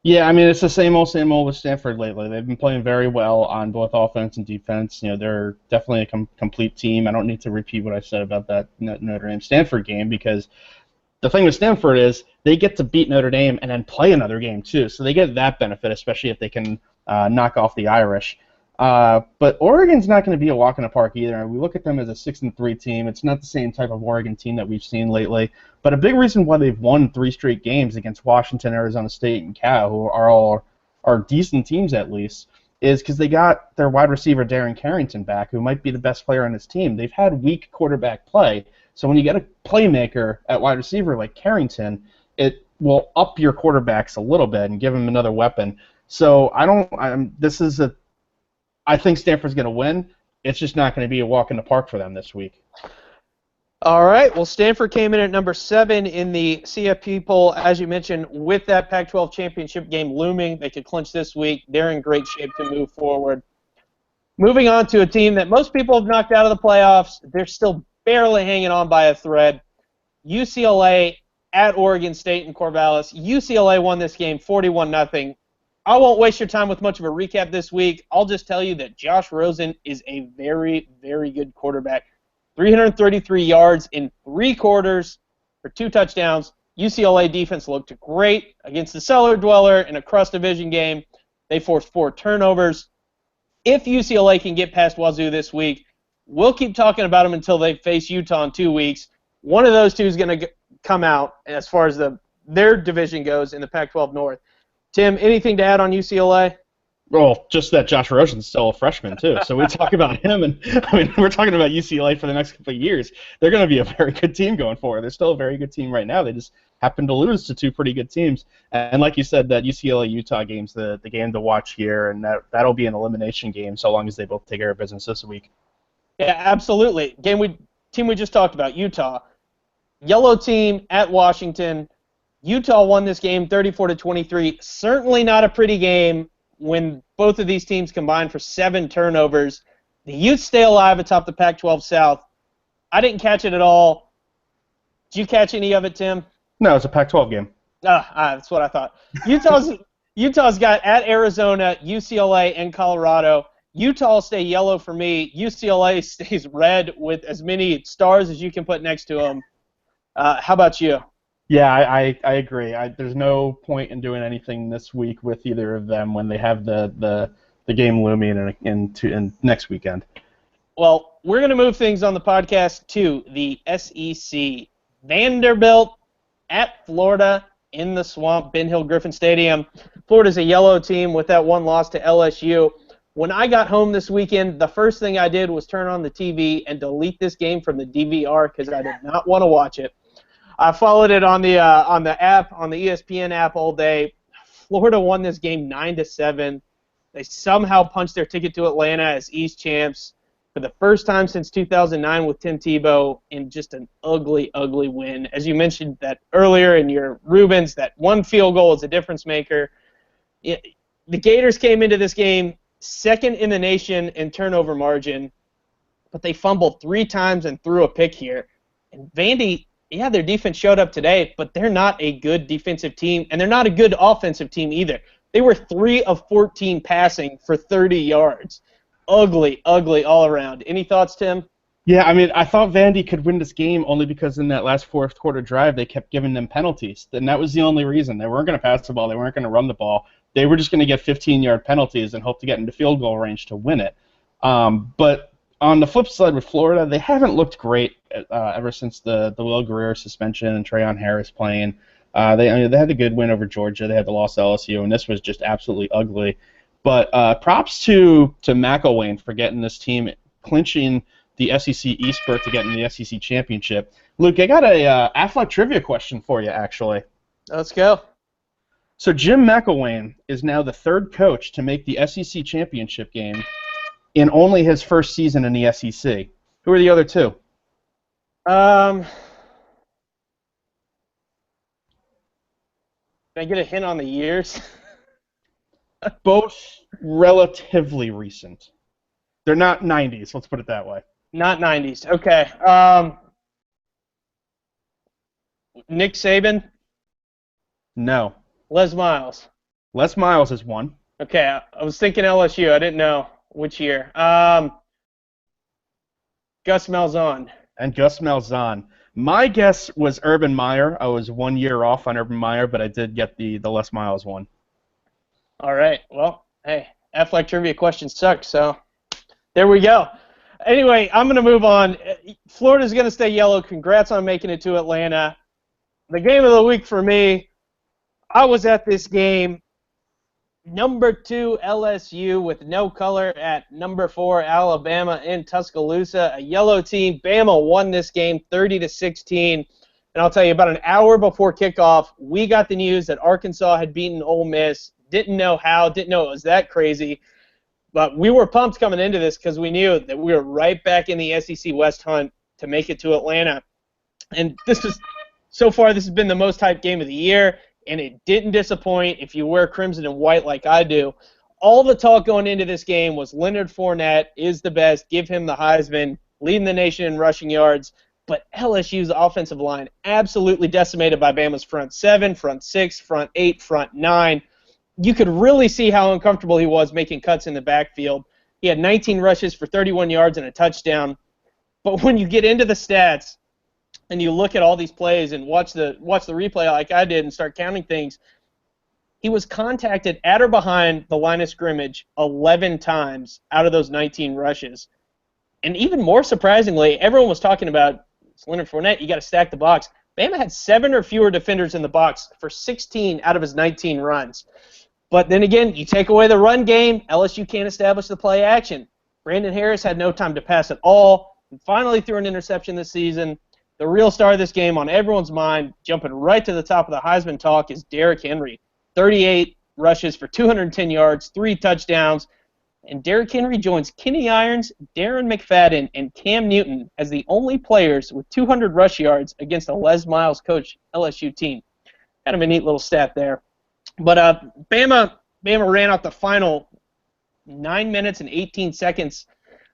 Speaker 2: Yeah, I mean, it's the same old with Stanford lately. They've been playing very well on both offense and defense. They're definitely a complete team. I don't need to repeat what I said about that Notre Dame Stanford game because the thing with Stanford is they get to beat Notre Dame and then play another game too, so they get that benefit, especially if they can knock off the Irish. But Oregon's not going to be a walk in the park either. We look at them as a 6-3 team. It's not the same type of Oregon team that we've seen lately. But a big reason why they've won 3 straight games against Washington, Arizona State, and Cal, who are decent teams at least, is because they got their wide receiver Darren Carrington back, who might be the best player on his team. They've had weak quarterback play, so when you get a playmaker at wide receiver like Carrington, it will up your quarterbacks a little bit and give them another weapon. So I think Stanford's going to win. It's just not going to be a walk in the park for them this week.
Speaker 1: All right. Well, Stanford came in at number 7 in the CFP poll, as you mentioned, with that Pac-12 championship game looming. They could clinch this week. They're in great shape to move forward. Moving on to a team that most people have knocked out of the playoffs. They're still barely hanging on by a thread. UCLA at Oregon State in Corvallis. UCLA won this game 41-0. I won't waste your time with much of a recap this week. I'll just tell you that Josh Rosen is a very, very good quarterback. 333 yards in 3 quarters for 2 touchdowns. UCLA defense looked great against the Cellar Dweller in a cross-division game. They forced 4 turnovers. If UCLA can get past Wazoo this week, we'll keep talking about them until they face Utah in 2 weeks. One of those two is going to come out as far as their division goes in the Pac-12 North. Tim, anything to add on UCLA?
Speaker 2: Well, just that Josh Rosen's still a freshman, too. So we talk about him, and we're talking about UCLA for the next couple of years. They're going to be a very good team going forward. They're still a very good team right now. They just happen to lose to 2 pretty good teams. And like you said, that UCLA-Utah game's the game to watch here, and that'll be an elimination game so long as they both take care of business this week.
Speaker 1: Yeah, absolutely. Team we just talked about, Utah. Yellow team at Washington. Utah won this game 34-23. Certainly not a pretty game when both of these teams combined for 7 turnovers. The Utes stay alive atop the Pac-12 South. I didn't catch it at all. Did you catch any of it, Tim?
Speaker 2: No, it's a Pac-12 game.
Speaker 1: That's what I thought. Utah's got at Arizona, UCLA, and Colorado. Utah will stay yellow for me. UCLA stays red with as many stars as you can put next to them. How about you?
Speaker 2: Yeah, I agree. There's no point in doing anything this week with either of them when they have the game looming in next weekend.
Speaker 1: Well, we're going to move things on the podcast to the SEC. Vanderbilt at Florida in the Swamp, Ben Hill Griffin Stadium. Florida's a yellow team with that 1 loss to LSU. When I got home this weekend, the first thing I did was turn on the TV and delete this game from the DVR because I did not want to watch it. I followed it on the app, on the ESPN app all day. Florida won this game 9-7. They somehow punched their ticket to Atlanta as East champs for the first time since 2009 with Tim Tebow in just an ugly, ugly win. As you mentioned that earlier in your Reubens, that 1 field goal is a difference maker. The Gators came into this game 2nd in the nation in turnover margin, but they fumbled 3 times and threw a pick here. And Vandy, yeah, their defense showed up today, but they're not a good defensive team, and they're not a good offensive team either. They were 3 of 14 passing for 30 yards. Ugly, ugly all around. Any thoughts, Tim?
Speaker 2: Yeah, I mean, I thought Vandy could win this game only because in that last 4th quarter drive they kept giving them penalties, and that was the only reason. They weren't going to pass the ball. They weren't going to run the ball. They were just going to get 15-yard penalties and hope to get into field goal range to win it. But on the flip side with Florida, they haven't looked great ever since the Will Greer suspension and Trayon Harris playing. They had a good win over Georgia. They had the loss to LSU, and this was just absolutely ugly. But props to McElwain for getting this team clinching the SEC East berth to get in the SEC championship. Luke, I got a Affleck trivia question for you, actually.
Speaker 1: Let's go.
Speaker 2: So Jim McElwain is now the 3rd coach to make the SEC championship game in only his first season in the SEC. Who are the other 2?
Speaker 1: Can I get a hint on the years?
Speaker 2: Both relatively recent. They're not 90s, let's put it that way.
Speaker 1: Not 90s. Okay. Nick Saban?
Speaker 2: No.
Speaker 1: Les Miles?
Speaker 2: Les Miles is one.
Speaker 1: Okay, I was thinking LSU. I didn't know which year. Gus Malzahn.
Speaker 2: And Gus Malzahn. My guess was Urban Meyer. I was 1 year off on Urban Meyer, but I did get the Les Miles one.
Speaker 1: All right. Well, hey, athletic trivia questions suck, so there we go. Anyway, I'm going to move on. Florida's going to stay yellow. Congrats on making it to Atlanta. The game of the week for me, I was at this game. Number 2 LSU with no color at number 4 Alabama in Tuscaloosa. A yellow team. Bama won this game 30-16. And I'll tell you, about an hour before kickoff, we got the news that Arkansas had beaten Ole Miss. Didn't know how. Didn't know it was that crazy. But we were pumped coming into this because we knew that we were right back in the SEC West hunt to make it to Atlanta. And so far, this has been the most hyped game of the year. And it didn't disappoint if you wear crimson and white like I do. All the talk going into this game was Leonard Fournette is the best, give him the Heisman, leading the nation in rushing yards. But LSU's offensive line absolutely decimated by Bama's front 7, front 6, front 8, front 9. You could really see how uncomfortable he was making cuts in the backfield. He had 19 rushes for 31 yards and a touchdown. But when you get into the stats, and you look at all these plays and watch the replay like I did and start counting things, he was contacted at or behind the line of scrimmage 11 times out of those 19 rushes. And even more surprisingly, everyone was talking about Leonard Fournette, you got to stack the box. Bama had 7 or fewer defenders in the box for 16 out of his 19 runs. But then again, you take away the run game, LSU can't establish the play action. Brandon Harris had no time to pass at all, and finally threw an interception this season. The real star of this game on everyone's mind, jumping right to the top of the Heisman talk, is Derrick Henry. 38 rushes for 210 yards, 3 touchdowns. And Derrick Henry joins Kenny Irons, Darren McFadden, and Cam Newton as the only players with 200 rush yards against a Les Miles coach LSU team. Kind of a neat little stat there. But Bama ran out the final 9 minutes and 18 seconds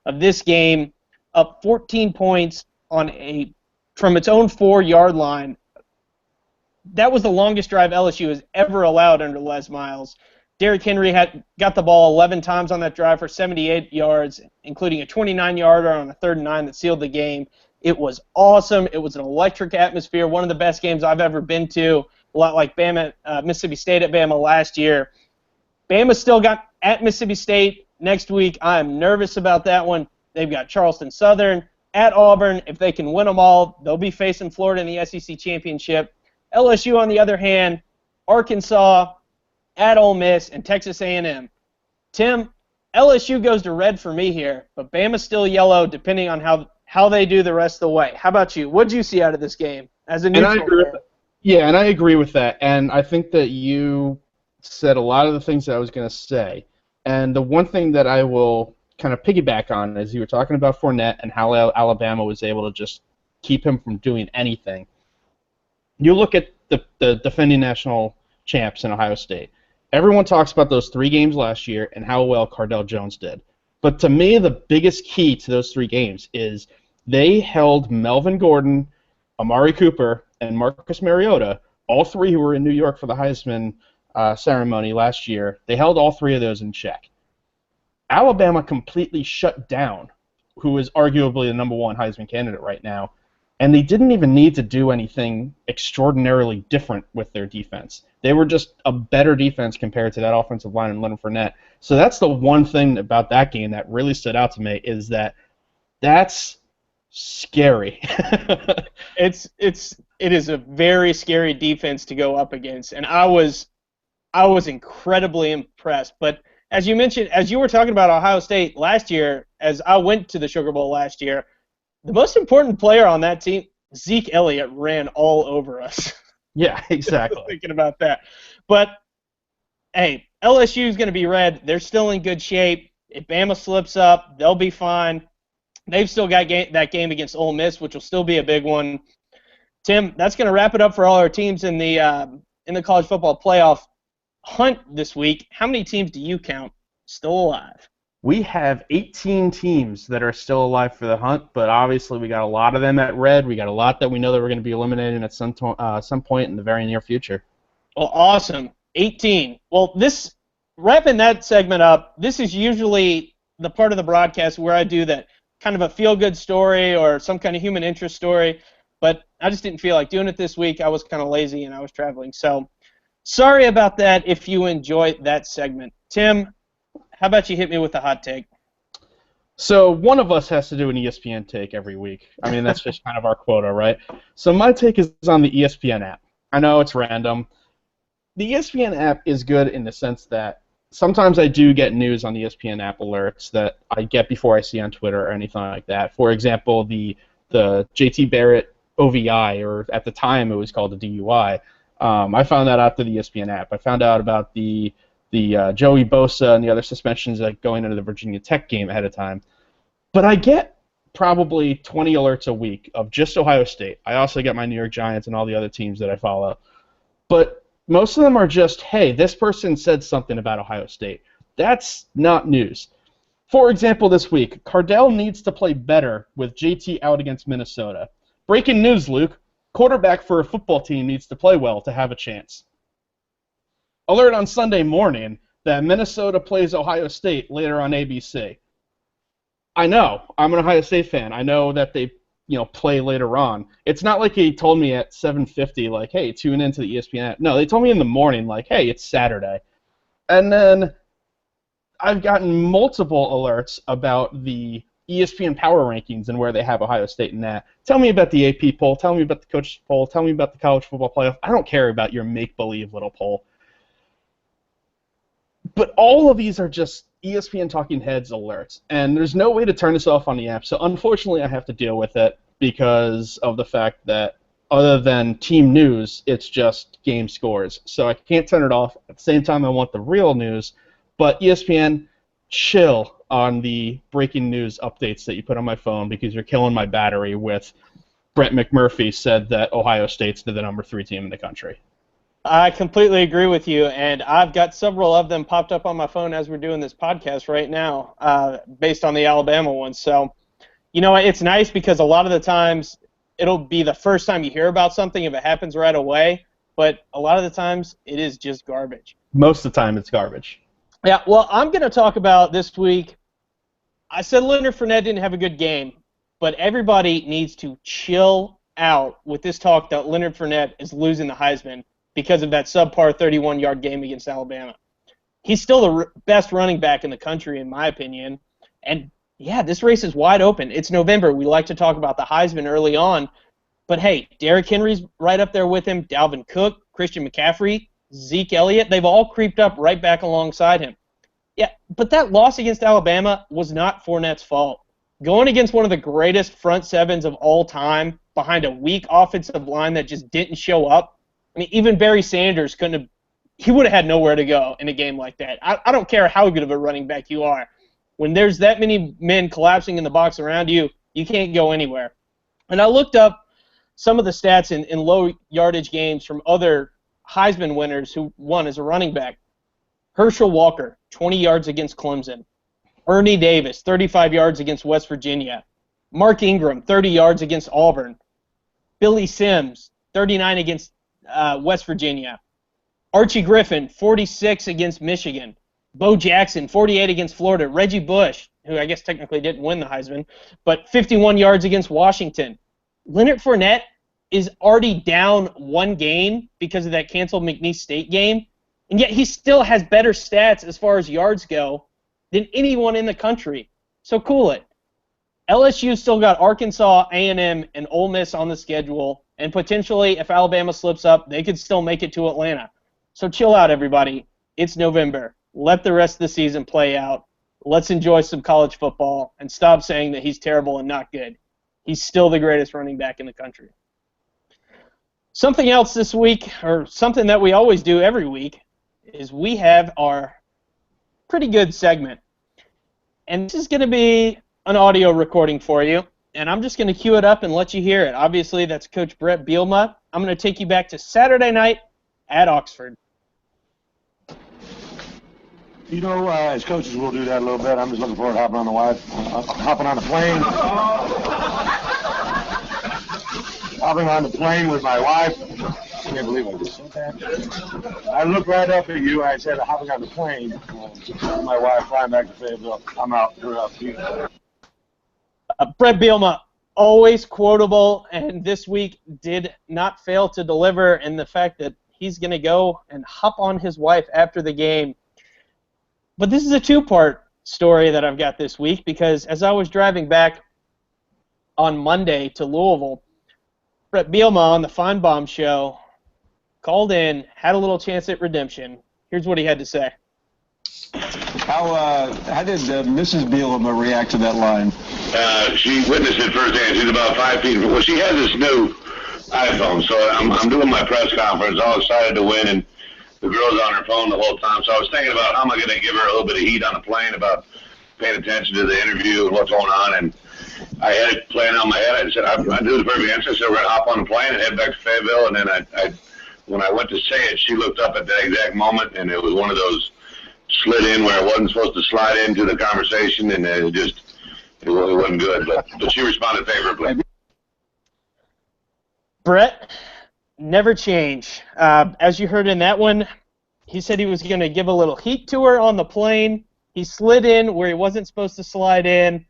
Speaker 1: of this game, up 14 points from its own 4-yard line. That was the longest drive LSU has ever allowed under Les Miles. Derrick Henry got the ball 11 times on that drive for 78 yards, including a 29-yarder on a 3rd and 9 that sealed the game. It was awesome. It was an electric atmosphere, one of the best games I've ever been to, a lot like Mississippi State at Bama last year. Bama still got at Mississippi State next week. I am nervous about that one. They've got Charleston Southern at Auburn. If they can win them all, they'll be facing Florida in the SEC Championship. LSU, on the other hand, Arkansas, at Ole Miss, and Texas A&M. Tim, LSU goes to red for me here, but Bama's still yellow depending on how they do the rest of the way. How about you? What did you see out of this game as a neutral player?
Speaker 2: Yeah, and I agree with that. And I think that you said a lot of the things that I was going to say. And the one thing that I will kind of piggyback on is you were talking about Fournette and how Alabama was able to just keep him from doing anything. You look at the defending national champs in Ohio State. Everyone talks about those 3 games last year and how well Cardell Jones did. But to me, the biggest key to those 3 games is they held Melvin Gordon, Amari Cooper, and Marcus Mariota, all 3 who were in New York for the Heisman ceremony last year. They held all 3 of those in check. Alabama completely shut down who is arguably the number 1 Heisman candidate right now, and they didn't even need to do anything extraordinarily different with their defense. They were just a better defense compared to that offensive line and Leonard Fournette. So that's the one thing about that game that really stood out to me, is that's scary.
Speaker 1: It is a very scary defense to go up against, and I was incredibly impressed. But as you mentioned, as you were talking about Ohio State last year, as I went to the Sugar Bowl last year, the most important player on that team, Zeke Elliott, ran all over us.
Speaker 2: Yeah, exactly.
Speaker 1: Thinking about that. But, hey, LSU is going to be red. They're still in good shape. If Bama slips up, they'll be fine. They've still got that game against Ole Miss, which will still be a big one. Tim, that's going to wrap it up for all our teams in the college football playoff hunt this week. How many teams do you count still alive?
Speaker 2: We have 18 teams that are still alive for the hunt, but obviously we got a lot of them at red. We got a lot that we know that we're going to be eliminating at some point in the very near future.
Speaker 1: Well, awesome. 18. Well, wrapping that segment up, this is usually the part of the broadcast where I do that kind of a feel-good story or some kind of human interest story, but I just didn't feel like doing it this week. I was kind of lazy and I was traveling. So sorry about that if you enjoyed that segment. Tim, how about you hit me with the hot take?
Speaker 2: So one of us has to do an ESPN take every week. I mean, that's just kind of our quota, right? So my take is on the ESPN app. I know it's random. The ESPN app is good in the sense that sometimes I do get news on the ESPN app alerts that I get before I see on Twitter or anything like that. For example, the JT Barrett OVI, or at the time it was called the DUI. I found that out through the ESPN app. I found out about the Joey Bosa and the other suspensions going into the Virginia Tech game ahead of time. But I get probably 20 alerts a week of just Ohio State. I also get my New York Giants and all the other teams that I follow. But most of them are just, hey, this person said something about Ohio State. That's not news. For example, this week, Cardell needs to play better with JT out against Minnesota. Breaking news, Luke. Quarterback for a football team needs to play well to have a chance. Alert on Sunday morning that Minnesota plays Ohio State later on ABC. I know. I'm an Ohio State fan. I know that they play later on. It's not like he told me at 7:50, like, hey, tune into the ESPN app. No, they told me in the morning, like, hey, it's Saturday. And then I've gotten multiple alerts about the ESPN Power Rankings and where they have Ohio State in that. Tell me about the AP poll. Tell me about the coach poll. Tell me about the college football playoff. I don't care about your make-believe little poll. But all of these are just ESPN Talking Heads alerts, and there's no way to turn this off on the app, so unfortunately I have to deal with it because of the fact that other than team news, it's just game scores. So I can't turn it off. At the same time, I want the real news, but ESPN, chill on the breaking news updates that you put on my phone because you're killing my battery with Brett McMurphy said that Ohio State's the number 3 team in the country.
Speaker 1: I completely agree with you, and I've got several of them popped up on my phone as we're doing this podcast right now, based on the Alabama one. So, it's nice because a lot of the times it'll be the first time you hear about something if it happens right away, but a lot of the times it is just garbage.
Speaker 2: Most of the time it's garbage.
Speaker 1: Yeah, well, I'm going to talk about this week. I said Leonard Fournette didn't have a good game, but everybody needs to chill out with this talk that Leonard Fournette is losing the Heisman because of that subpar 31-yard game against Alabama. He's still the best running back in the country, in my opinion. And, yeah, this race is wide open. It's November. We like to talk about the Heisman early on. But, hey, Derrick Henry's right up there with him. Dalvin Cook, Christian McCaffrey, Zeke Elliott, they've all creeped up right back alongside him. Yeah, but that loss against Alabama was not Fournette's fault. Going against one of the greatest front sevens of all time behind a weak offensive line that just didn't show up, I mean, even Barry Sanders he would have had nowhere to go in a game like that. I don't care how good of a running back you are. When there's that many men collapsing in the box around you, you can't go anywhere. And I looked up some of the stats in low yardage games from other Heisman winners who won as a running back. Herschel Walker, 20 yards against Clemson. Ernie Davis, 35 yards against West Virginia. Mark Ingram, 30 yards against Auburn. Billy Sims, 39 against West Virginia. Archie Griffin, 46 against Michigan. Bo Jackson, 48 against Florida. Reggie Bush, who I guess technically didn't win the Heisman, but 51 yards against Washington. Leonard Fournette is already down one game because of that canceled McNeese State game, and yet he still has better stats as far as yards go than anyone in the country. So cool it. LSU still got Arkansas, A&M, and Ole Miss on the schedule, and potentially, if Alabama slips up, they could still make it to Atlanta. So chill out, everybody. It's November. Let the rest of the season play out. Let's enjoy some college football and stop saying that he's terrible and not good. He's still the greatest running back in the country. Something else this week, or something that we always do every week, is we have our pretty good segment. And this is going to be an audio recording for you. And I'm just going to cue it up and let you hear it. Obviously, that's Coach Brett Bielema. I'm going to take you back to Saturday night at Oxford.
Speaker 6: As coaches, we'll do that a little bit. I'm just looking forward to hopping on the plane. Hopping on the plane with my wife. can't believe I just said that. I looked right up at you. I said, hopping on the plane. My wife flying back to Fayetteville. I'm out. We're out.
Speaker 1: Brett Bielema, always quotable, and this week did not fail to deliver in the fact that he's going to go and hop on his wife after the game. But this is a two-part story that I've got this week because as I was driving back on Monday to Louisville, Brett Bielema on the Feinbaum show called in, had a little chance at redemption. Here's what he had to say.
Speaker 7: How did Mrs. Bielema react to that line?
Speaker 6: She witnessed it firsthand. She's about 5 feet. Well, she has this new iPhone, so I'm doing my press conference, all excited to win, and the girl's on her phone the whole time. So I was thinking about how am I going to give her a little bit of heat on the plane about paying attention to the interview and what's going on, and I had it playing on my head. I said, I knew the perfect answer, so we're going to hop on the plane and head back to Fayetteville, and then when I went to say it, she looked up at that exact moment, and it was one of those slid in where it wasn't supposed to slide into the conversation, and it wasn't good, but she responded favorably.
Speaker 1: Brett, never change. As you heard in that one, he said he was going to give a little heat to her on the plane. He slid in where he wasn't supposed to slide in,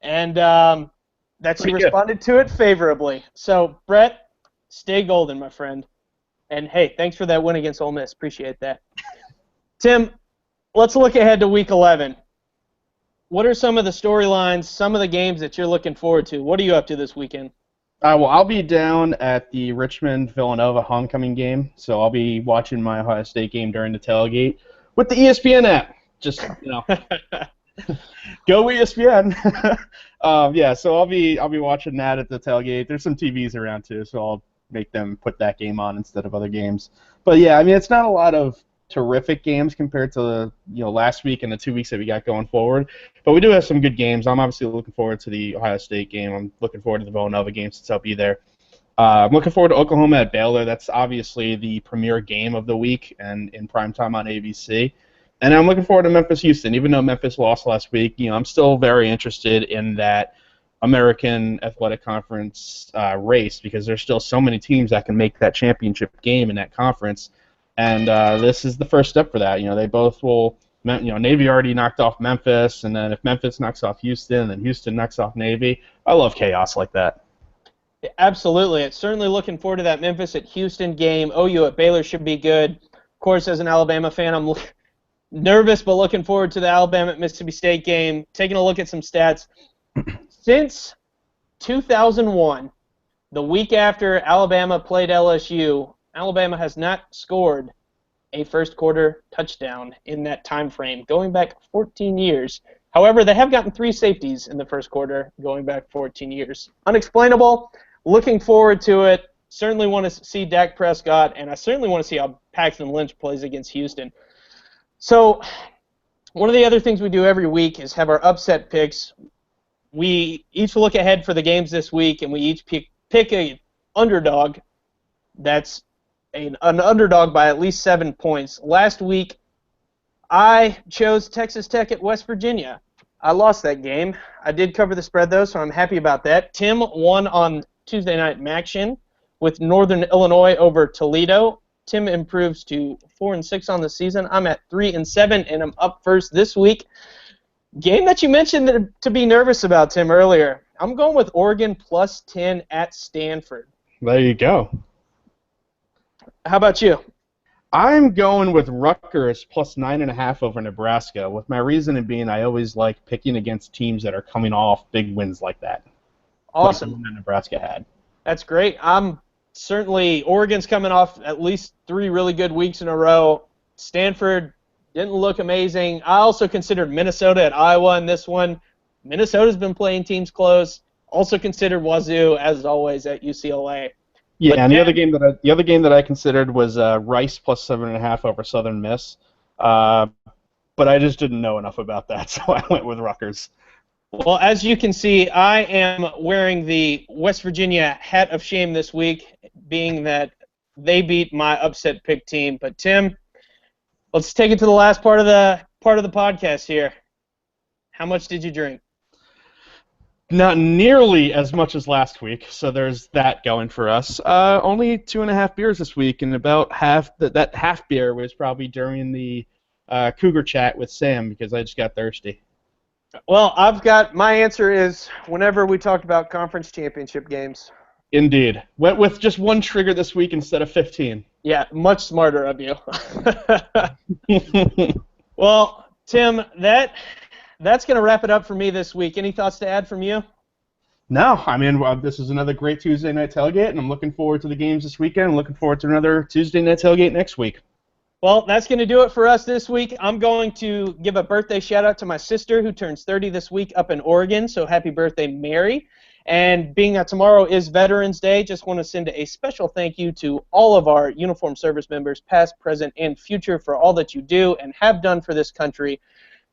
Speaker 1: and that she responded to it favorably. So, Brett, stay golden, my friend. And, hey, thanks for that win against Ole Miss. Appreciate that. Tim, let's look ahead to Week 11. What are some of the storylines, some of the games that you're looking forward to? What are you up to this weekend?
Speaker 2: Well, I'll be down at the Richmond-Villanova homecoming game, so I'll be watching my Ohio State game during the tailgate with the ESPN app. Just, go ESPN. So I'll be watching that at the tailgate. There's some TVs around too, so I'll make them put that game on instead of other games. But yeah, I mean, it's not a lot of terrific games compared to last week and the 2 weeks that we got going forward. But we do have some good games. I'm obviously looking forward to the Ohio State game. I'm looking forward to the Villanova game since I'll be there. I'm looking forward to Oklahoma at Baylor. That's obviously the premier game of the week and in primetime on ABC. And I'm looking forward to Memphis-Houston. Even though Memphis lost last week, I'm still very interested in that American Athletic Conference race because there's still so many teams that can make that championship game in that conference. And this is the first step for that. They both will. Navy already knocked off Memphis, and then if Memphis knocks off Houston, then Houston knocks off Navy. I love chaos like that.
Speaker 1: Absolutely. It's certainly looking forward to that Memphis at Houston game. OU at Baylor should be good. Of course, as an Alabama fan, I'm nervous, but looking forward to the Alabama at Mississippi State game. Taking a look at some stats. Since 2001, the week after Alabama played LSU, Alabama has not scored a first-quarter touchdown in that time frame, going back 14 years. However, they have gotten 3 safeties in the first quarter, going back 14 years. Unexplainable. Looking forward to it. Certainly want to see Dak Prescott, and I certainly want to see how Paxton Lynch plays against Houston. So one of the other things we do every week is have our upset picks. We each look ahead for the games this week, and we each pick an underdog that's an underdog by at least 7 points. Last week, I chose Texas Tech at West Virginia. I lost that game. I did cover the spread, though, so I'm happy about that. Tim won on Tuesday night Maction with Northern Illinois over Toledo. Tim improves to 4-6 on the season. I'm at 3-7, and I'm up first this week. Game that you mentioned to be nervous about, Tim, earlier. I'm going with Oregon plus 10 at Stanford.
Speaker 2: There you go.
Speaker 1: How about you?
Speaker 2: I'm going with Rutgers plus 9.5 over Nebraska, with my reasoning being I always like picking against teams that are coming off big wins like that.
Speaker 1: Awesome.
Speaker 2: Like the one that Nebraska had.
Speaker 1: That's great. Certainly, Oregon's coming off at least 3 really good weeks in a row. Stanford didn't look amazing. I also considered Minnesota at Iowa in this one. Minnesota's been playing teams close. Also considered Wazoo, as always, at UCLA.
Speaker 2: Yeah, and the other game that I considered was Rice plus 7.5 over Southern Miss, but I just didn't know enough about that, so I went with Rutgers.
Speaker 1: Well, as you can see, I am wearing the West Virginia hat of shame this week, being that they beat my upset pick team. But Tim, let's take it to the last part of the podcast here. How much did you drink?
Speaker 2: Not nearly as much as last week, so there's that going for us. Only 2.5 beers this week, and about half that half beer was probably during the CougarChat with Sam because I just got thirsty.
Speaker 1: Well, my answer is whenever we talked about conference championship games.
Speaker 2: Indeed. Went with just one trigger this week instead of 15.
Speaker 1: Yeah, much smarter of you. Well, Tim, that's going to wrap it up for me this week. Any thoughts to add from you?
Speaker 2: No, I mean, this is another great Tuesday night tailgate, and I'm looking forward to the games this weekend. I'm looking forward to another Tuesday night tailgate next week.
Speaker 1: Well, that's going to do it for us this week. I'm going to give a birthday shout-out to my sister who turns 30 this week up in Oregon, so happy birthday, Mary. And being that tomorrow is Veterans Day, just want to send a special thank you to all of our uniformed service members, past, present, and future, for all that you do and have done for this country.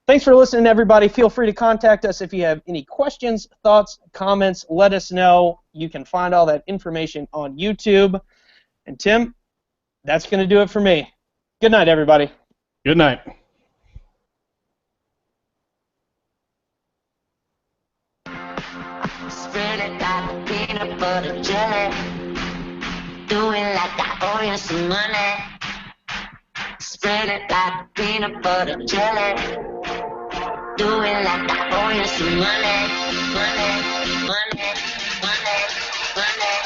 Speaker 1: Thanks for listening, everybody. Feel free to contact us if you have any questions, thoughts, comments. Let us know. You can find all that information on YouTube. And, Tim, that's going to do it for me. Good night, everybody.
Speaker 2: Good night.
Speaker 8: Spread it like peanut butter jelly. Do it like I owe you some money. Spread it like peanut butter jelly. Do it like I owe you some money. Money, money, money, money,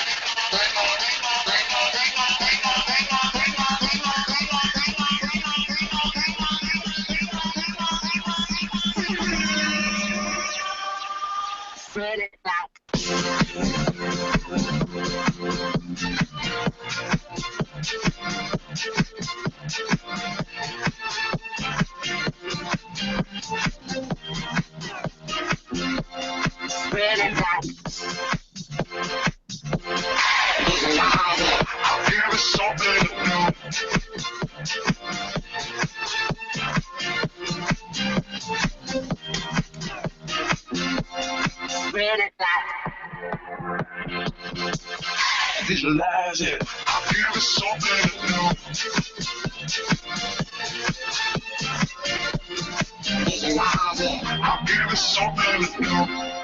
Speaker 8: spread it like. Spread it like.
Speaker 9: I'll give it something to do.
Speaker 8: Spread it like.
Speaker 9: Visualize it. I'll give it something to do.
Speaker 8: Visualize it.
Speaker 9: I'll give it something to do.